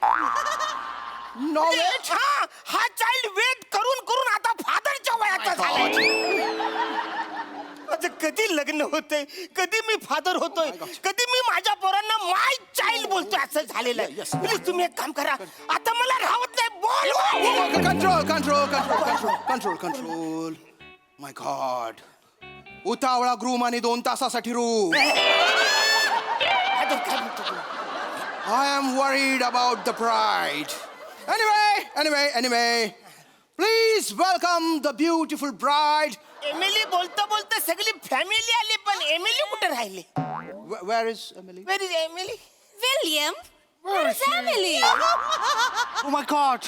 No wait. हा चाइल्ड वेट करून आता फादरच्या वयाचा झालाय. माझं कधी लग्न होतंय, कधी मी फादर होतोय, कधी मी माझ्या पोरांना माय चाइल्ड बोलतोय असं झालेलं आहे. प्लीज तुम्ही एक काम करा आता मला राहत नाही. बोल कंट्रोल माय गॉड उतावळा ग्रूम आणि 2 तासासाठी room I am worried about the bride. Anyway, please welcome the beautiful bride. Emily बोलता बोलता सगळी फॅमिली आली पण एमिली कुठे राहिली? Where is Emily? Where is Emily? William family Oh my God.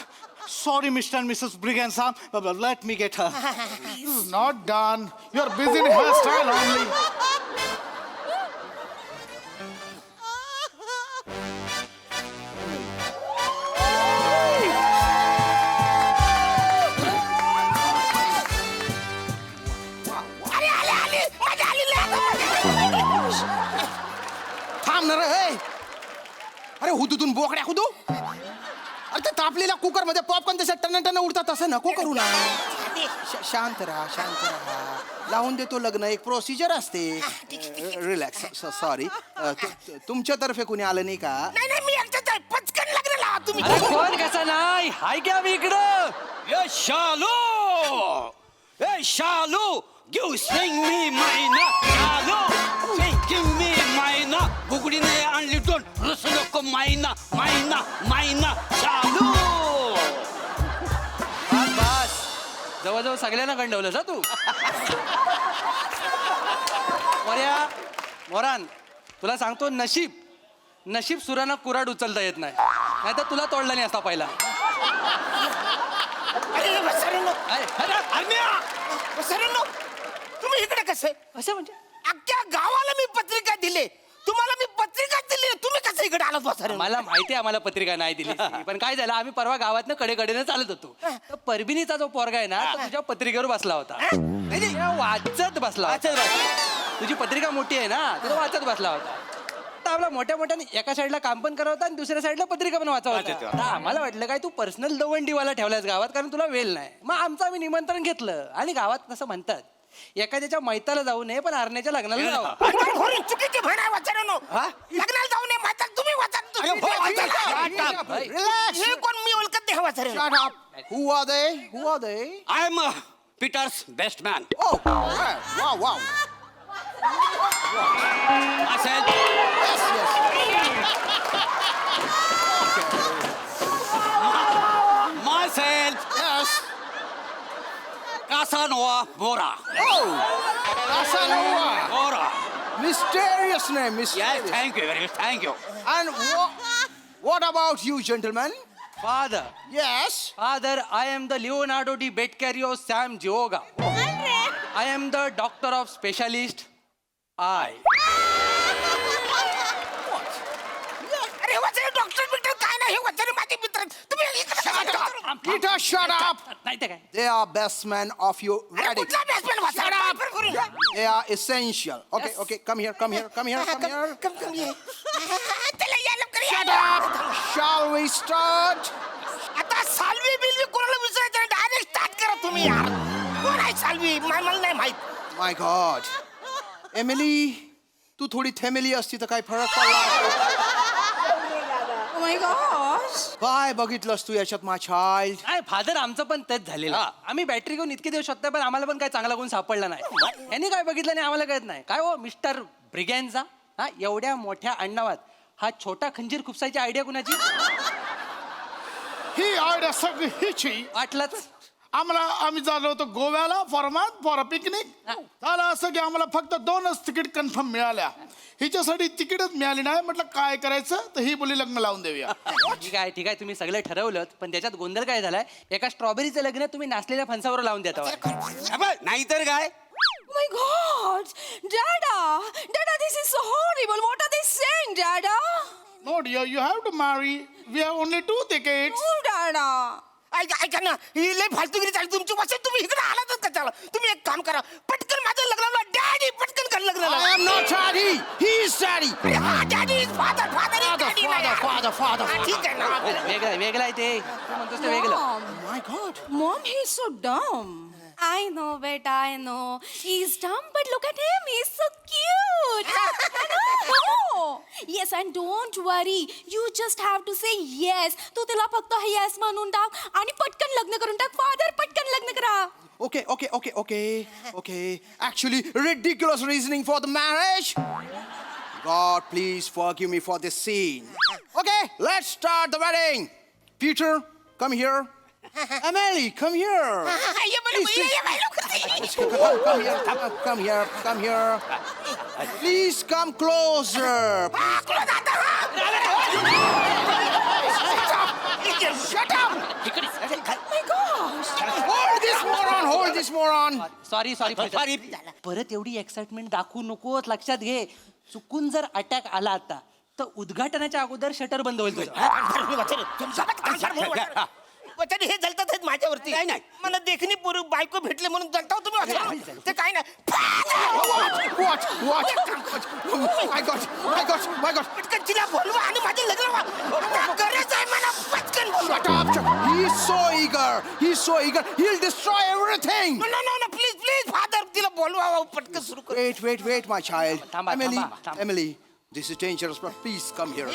Sorry, Mr. and Mrs. Briganza, but let me get her. This is not done. You're busy in hairstyle only. थांब ना रे अरे हुदूतून बोकड्या हुदू अरे ते तापलेल्या कुकर मध्ये पॉपकॉर्न तसे टन उडतात तसं नको करू ना शांत राहा लावून देतो लग्न एक प्रोसिजर असते रिलॅक्स सॉरी तुमच्यातर्फे कोणी आलं नाही का नाही मी एकटाच आहे पचकन लग्न लावा तुम्ही. अरे कोण कसा नाही हाय क्या मी इकडं ए शालू गिव सिंग मी मायना शालू सिंग मी मायना बुगडीने आणली टोन रस नको मायना शालू. बस जवळजवळ सगळ्यांना गंडवलंस तू मोरान तुला सांगतो नशीब सुरांना कुऱ्हाड उचलता येत नाही तर तुला तोडला नाही असता पहिला. अरे वसरण्णो, तुम्ही इकडे कसे असं म्हणजे अख्ख्या गावाला मी पत्रिका दिले तुम्हाला मी पत्रिका दिली तुम्ही कसं इकडे आलात वसरण्णो? मला माहिती आहे आम्हाला पत्रिका नाही दिली पण काय झालं आम्ही परवा गावातनं कडेकडेनं चालत होतो तर परबिनीचा जो पोरगा आहे ना तो तुझ्या पत्रिकेवर बसला होता वाचत बसला होता. तुझी पत्रिका मोठी आहे ना तो वाचत बसला होता तर आपला मोठ्याने एका साईडला काम पण करत होता आणि दुसऱ्या साईडला पत्रिका पण वाचत होता. आता आम्हाला वाटलं काय तू पर्सनल दवंडीवाला ठेवलास गावात कारण तुला वेळ नाही मग आमचं आम्ही निमंत्रण घेतलं आणि गावात कसं म्हणतात एखाद्याच्या मैताला जाऊ नये पण हरण्याच्या लग्नाला जावं. चुकीची म्हण आहे वसरण्णो. लग्नाला जाऊ नये म्हातार तुम्ही हे कोण मी ओळखत नाही वसरण्णो. Who are they? I am Peter's best man. Wow. Myself. Yes. Casanova Bora. Casanova. Bora. Mysterious name. Yes, thank you very much. Thank you. And what about you, gentlemen? Father, Yes. I am the Leonardo di Beccario Sam Gioga. I am the doctor of specialist. अरे वसरे डॉक्टर बिक्टर काय नाही वसरे माझे मित्र तुम्ही इकडे Peter, shut up. नाही ते काय They are best men of your अरे wedding. कुठला बेसमेंट वसरे They are essential. Okay. Come here. Come ये चला या लवकर Shut up. Shall we start? आता साल्वी बिल्वी कोणाला विचारायचं डायरेक्ट स्टार्ट करा तुम्ही यार कोण आहे साल्वी मला नाही माहित. My God. Emily, तू थोडी थेमेली असती तर काय फरक पडला माय गॉड काय बघितलंस तू याच्यात मा चाइल्ड नाही फादर आमचं पण तेच झालेलं आम्ही बॅटरी घेऊन इतके दिवस शोधतोय पण आम्हाला पण काय चांगला गुण सापडला नाही यांनी काय बघितलं नाही आम्हाला कळत नाही काय हो मिस्टर ब्रिगॅन्झा हा एवढ्या मोठ्या अण्णावात हा छोटा खंजीर खुपसायची आयडिया कुणाची ही आयडिया सगळी हिची. वाटलंच आम्ही झालो होतो गोव्याला फॉर अ पिकनिक झालं असं की आम्हाला फक्त 2च तिकीट कन्फर्म मिळाल्या हिच्यासाठी तिकीटच मिळाली नाही म्हटलं काय करायचं तर ही बोली लग्न लावून देऊया. ठीक आहे तुम्ही सगळं ठरवलं पण त्याच्यात गोंधळ काय झालाय एका स्ट्रॉबेरीचं लग्न तुम्ही नाचलेल्या फणसावर लावून देता नाहीतर काय my god dada this is so horrible what are they saying dada No dear, you have to marry. We have only 2 tickets. oh dada ऐका ना ही लय फालतूगिरी चालली तुमची वसरे तुम्ही इकडे आलातच कशाला तुम्ही एक काम करा पटकन माझं लग्नाला डॅडी पटकन लग्न I लावा. am not daddy. He is daddy. Daddy is father, father is daddy नाही. Father. हा, ठीक आहे ना. वेगळं वेगळं आहे ते तू म्हणतोस ते वेगळं. My God. Mom, he's so dumb. I know, beta, I know. He's dumb, but look at him. He's so cute. Yes, and don't worry. You just have to say yes. तू तिला फक्त yes म्हणून टाक आणि पटकन लग्न करून टाक. Father, पटकन लग्न करा. Okay. Actually, ridiculous reasoning for the marriage. God, please forgive me for this scene. Okay, let's start the wedding. Peter, come here. Emily, come here. ये बरं, Please, ये बाई, लवकर. Come here. Please come closer. Shut up! Hold this moron. Sorry परत एवढी एक्साइटमेंट दाखवू नकोस. लक्षात घे, चुकून जर अटॅक आला आता तर उद्घाटनाच्या अगोदर शटर बंद होईल तुझं. वचन हे जलतात आहेत माझ्यावरती. नाही. मला देखणी पूर्वी बायको भेटले म्हणून जलताव तुम्ही वचन. ते काय नाही. What? My God. पटकन तिला बोलवा आणि माझं लग्न व्हा. गरज आहे मला. पटकन बोलवा. Shut up. He's so eager. He'll destroy everything. No, please, father तिला बोलवा. पटकन सुरू कर. Wait, my child. थांबा. Emily, this is dangerous, but please come here.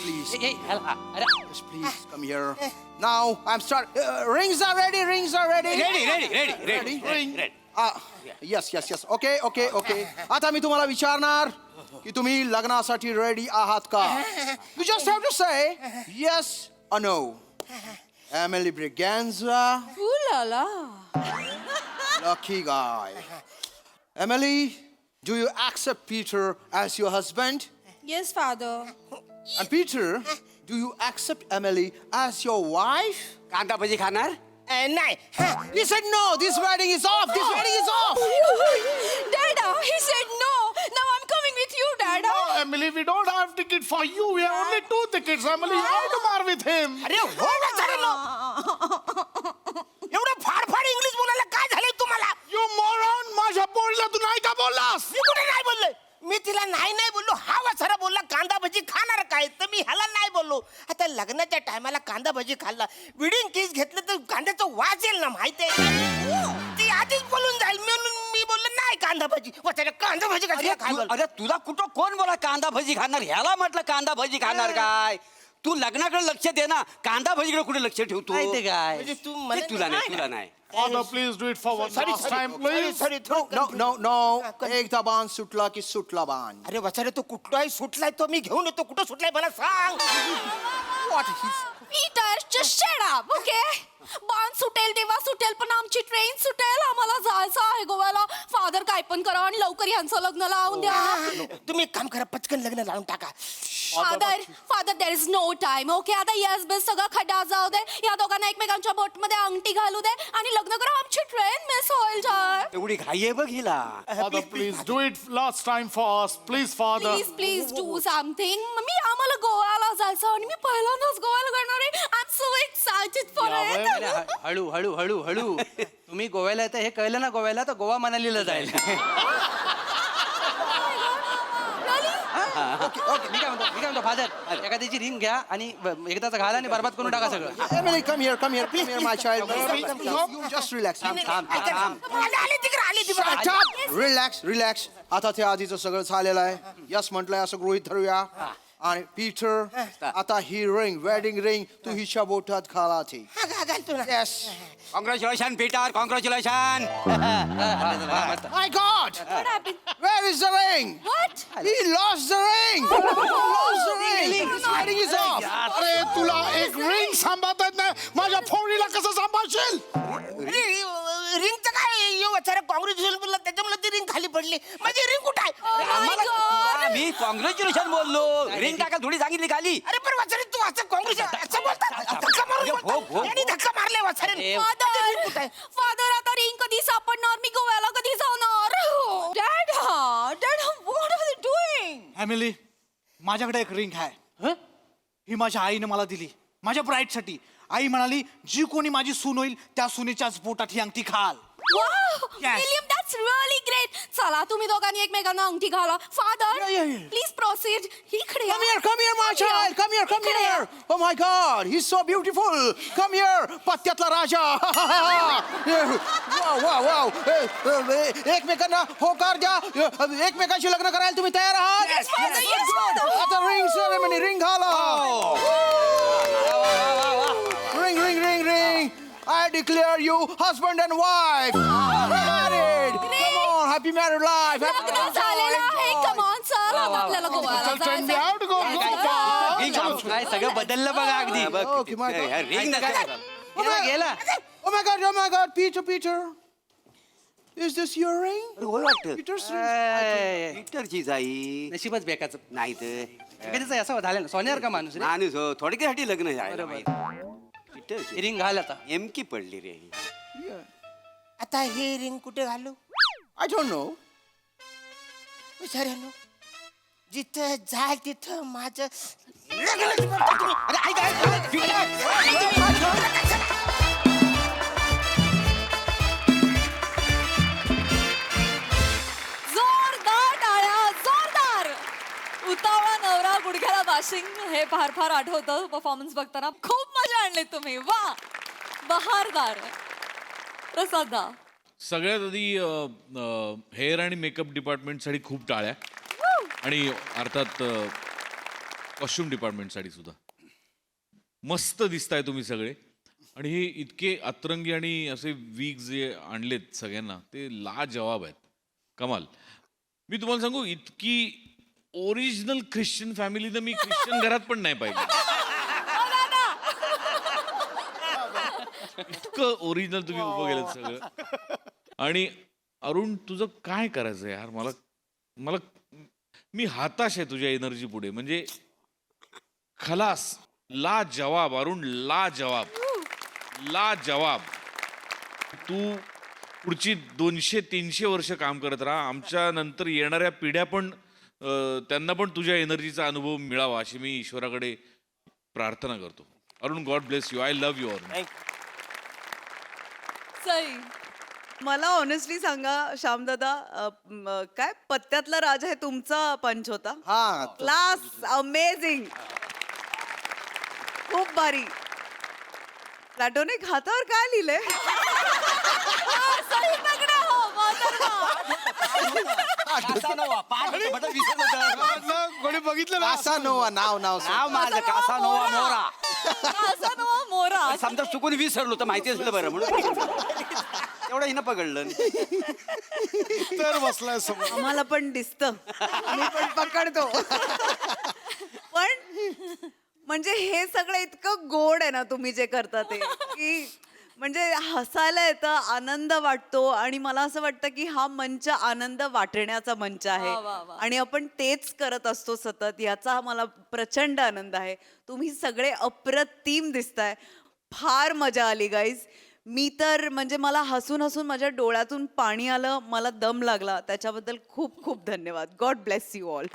Please. ए, अरे Yes, please come here. Now I'm start. Rings are ready. Ready Yes. Okay. आता मी तुम्हाला विचारणार की तुम्ही लग्नासाठी रेडी आहात का? You just have to say yes or no. Emily Braganza, Ooh la la. lucky guy. Emily, do you accept Peter as your husband? Yes, father. And Peter, do you accept Emily as your wife? कांदा भजी खाणार? नाही. He said no. This wedding is off. Dada, he said no. Now I'm coming with you, Dada. Emily, we don't have ticket for you. We have only 2 tickets. Emily, you have to marry with him. अरे हो वचन. एवढं फाड इंग्लिश बोलायला काय झालंय तुम्हाला? You moron! माझ्या पोरीला तू नाही का बोललास? मी कुठे नाही बोललोय. मी तिला नाही बोललो. हा वसारा बोलला कांदा भजी खाणार काय, तर मी ह्याला नाही बोललो. आता लग्नाच्या टायमाला कांदा भजी खाल्ला, विडिंग केस घेतलं तर कांद्याचं वास येईल ना, माहितीये. ती आधीच बोलून जाईल म्हणून मी बोललो नाही कांदा भजी. वसारा कांदा भजी खायला. अरे तुला कुठं कोण बोला कांदा भजी खाणार? ह्याला म्हटलं कांदा भजी खाणार काय? तू लग्नाकडे लक्ष दे ना, कांदा भजीकडे कुठे लक्ष ठेवतो? माहिती काय म्हणजे तू ते तुला नाही. Father, please do it for one last time, please. No. एकदा बाण सुटला की सुटला बाण. अरे वसारे तू कुठलाही सुटलाय तो मी घेऊन येतो. कुठं सुटलाय मला सांग. Peter, just shut up, okay? बाण सुटेल तेव्हा सुटेल, पण आमची ट्रेन सुटेल. आम्हाला जायचं आहे गोव्याला. फादर काय पण करा आणि लवकर यांचं लग्न लावून द्या. तुम्ही एक काम करा, पटकन लग्न लावून टाका. Father there is no time, okay? आता यस बेस सगळं खड्डा जाऊ दे. या दोघांना एकमेकांच्या बोट मध्ये अंगठी घालू दे आणि लग्न करा. आमची ट्रेन मिस होईल. एवढी घाई आहे बघ हिला. Father, please do it last time for us. Please, Father. Please do something. मी आम्हाला गोव्याला जायचं आणि मी पहिल्यांदाच गोव्याला करणार आहे. I am so excited for it. हळू तुम्ही गोव्याला येतं हे कळलं ना, गोव्याला तर गोवा मनालीला जाईल. मी काय म्हणतो फादर, एखाद्याची रिंग घ्या आणि एकदाच घाला आणि बरबाद करून टाका सगळं. Emily, come here, my child. You just relax. आली तिकडे. Shut up. Relax. आता ते आधीचं सगळं झालेलं आहे. यस म्हटलंय असं गृहीत धरूया. आणि पीटर, आता ही रिंग, वेडिंग रिंग तू हिच्या बोटात घाला ती. Yes. Congratulation Peter, congratulation. My God! Where is the ring? What? He lost the ring. This wedding is off. अरे तुला एक रिंग सांभाळता येत नाही, माझ्या फोडीला कसं सांभाळशील? रिंगचं काय वसारा काँग्रेस बोलला त्याच्यामुळे ती रिंग खाली पडली. माझी रिंग कुठं आहे? मी कॉंग्रॅच्युलेशन बोललो. रिंग टाका थोडी सांगितली खाली. अरे पण वसारे तू असं काँग्रेस असं बोलतात. धक्का मारून बोलतात. यांनी धक्का मारले वसारे. फादर आता रिंग कधी सापडणार? मी गोव्याला कधी जाणार? Dada, what are they doing? Emily, माझ्याकडे एक रिंग आहे. ही माझ्या आईने मला दिली माझ्या ब्राईडसाठी. आई म्हणाली जी कोणी माझी सून होईल त्या सुनेच्याच पोटात ही अंगठी घाल. William that's really great. चला तुम्ही दोघांनी एकमेकांना अंगठी घाला. Father please proceed. इकडे या. Come here, my child. Come इकडे या. here. Oh my God, he's so beautiful. Come here, पत्त्यातला Raja. wow. एकमेकांना होकार द्या. एकमेकांशी लग्न करायला तुम्ही तयार आहात? Yes, father, yes, father. आता रिंग सेरेमनी, रिंग घाला. Ring. I declare you husband and wife. Married. Come on, happy married life. लग्न झालेलं आहे. Come on, sir. आता आपल्याला गोव्याला जायचं. काय सगळं बदललं बघा अगदी Okay, my God. रिंग गेला Oh my God, Peter. Is this your ring? होय वाटतं Peter's ring. पीटरची जाई नशीबच बेकाचं नाही तर कधीच असं झालं ना सोन्यावर का माणूस रे माणूस हो थोडक्यासाठी लग्न झालं पीटरची रिंग घाल आता नेमकी पडली रे आता हे रिंग कुठे घालू? I don't know. विचारानो जिथं जाल तिथं माझं जोरदार टाळ्या जोरदार. उतावळा नवरा गुडघ्याला बाशिंग हे फार फार आठवतं परफॉर्मन्स बघताना. खूप मजा आणली तुम्ही. वा बहारदार. प्रसादा सगळ्यात आधी हेअर आणि मेकअप डिपार्टमेंटसाठी खूप टाळ्या आणि अर्थात कॉस्ट्युम डिपार्टमेंटसाठी सुद्धा. मस्त दिसताय तुम्ही सगळे आणि हे इतके अतरंगी आणि असे वीक जे आणलेत सगळ्यांना ते लाजवाब आहेत. कमाल. मी तुम्हाला सांगू इतकी ओरिजिनल ख्रिश्चन फॅमिली तर मी ख्रिश्चन घरात पण नाही पाहिजे. इतकं ओरिजिनल तुम्ही उभं केलं सगळं. आणि अरुण तुझं काय करायचं यार मला मी हताश आहे तुझ्या एनर्जी पुढे. म्हणजे खलास ला जवाब अरुण ला जवाब. तू पुढची 200-300 वर्ष काम करत राहा. आमच्या नंतर येणाऱ्या पिढ्या पण त्यांना पण तुझ्या एनर्जीचा अनुभव मिळावा अशी मी ईश्वराकडे प्रार्थना करतो. Arun God bless you. I love you Arun. Sai मला ऑनेस्टली सांगा श्यामदादा काय पत्त्यातला राजा हे तुमचा पंच होता. हा क्लास अमेझिंग. खूप भारी. प्लॅटोनिक हातावर काय लिहिलंय? सई पकडा हो कोणी बघितलं ना नाव नाव माझं कासानोवा मोरा कासानोवा मोरा. समजा चुकून विसरलो तर माहिती असलं बरं म्हणून तेवढं हिनं पकडलं. तर बसलाय समोर. आम्हाला पण दिसतं. आम्ही पण पकडतो. पण म्हणजे हे सगळं इतकं गोड आहे ना तुम्ही जे करता ते की म्हणजे हसायला येतं, आनंद वाटतो आणि मला असं वाटतं की हा मंच आनंद वाटण्याचा मंच आहे आणि आपण तेच करत असतो सतत. याचा मला प्रचंड आनंद आहे. तुम्ही सगळे अप्रतिम दिसताय. फार मजा आली गाईज. मी तर म्हणजे मला हसून हसून माझ्या डोळ्यातून पाणी आलं. मला दम लागला. त्याच्याबद्दल खूप खूप धन्यवाद. God bless you all.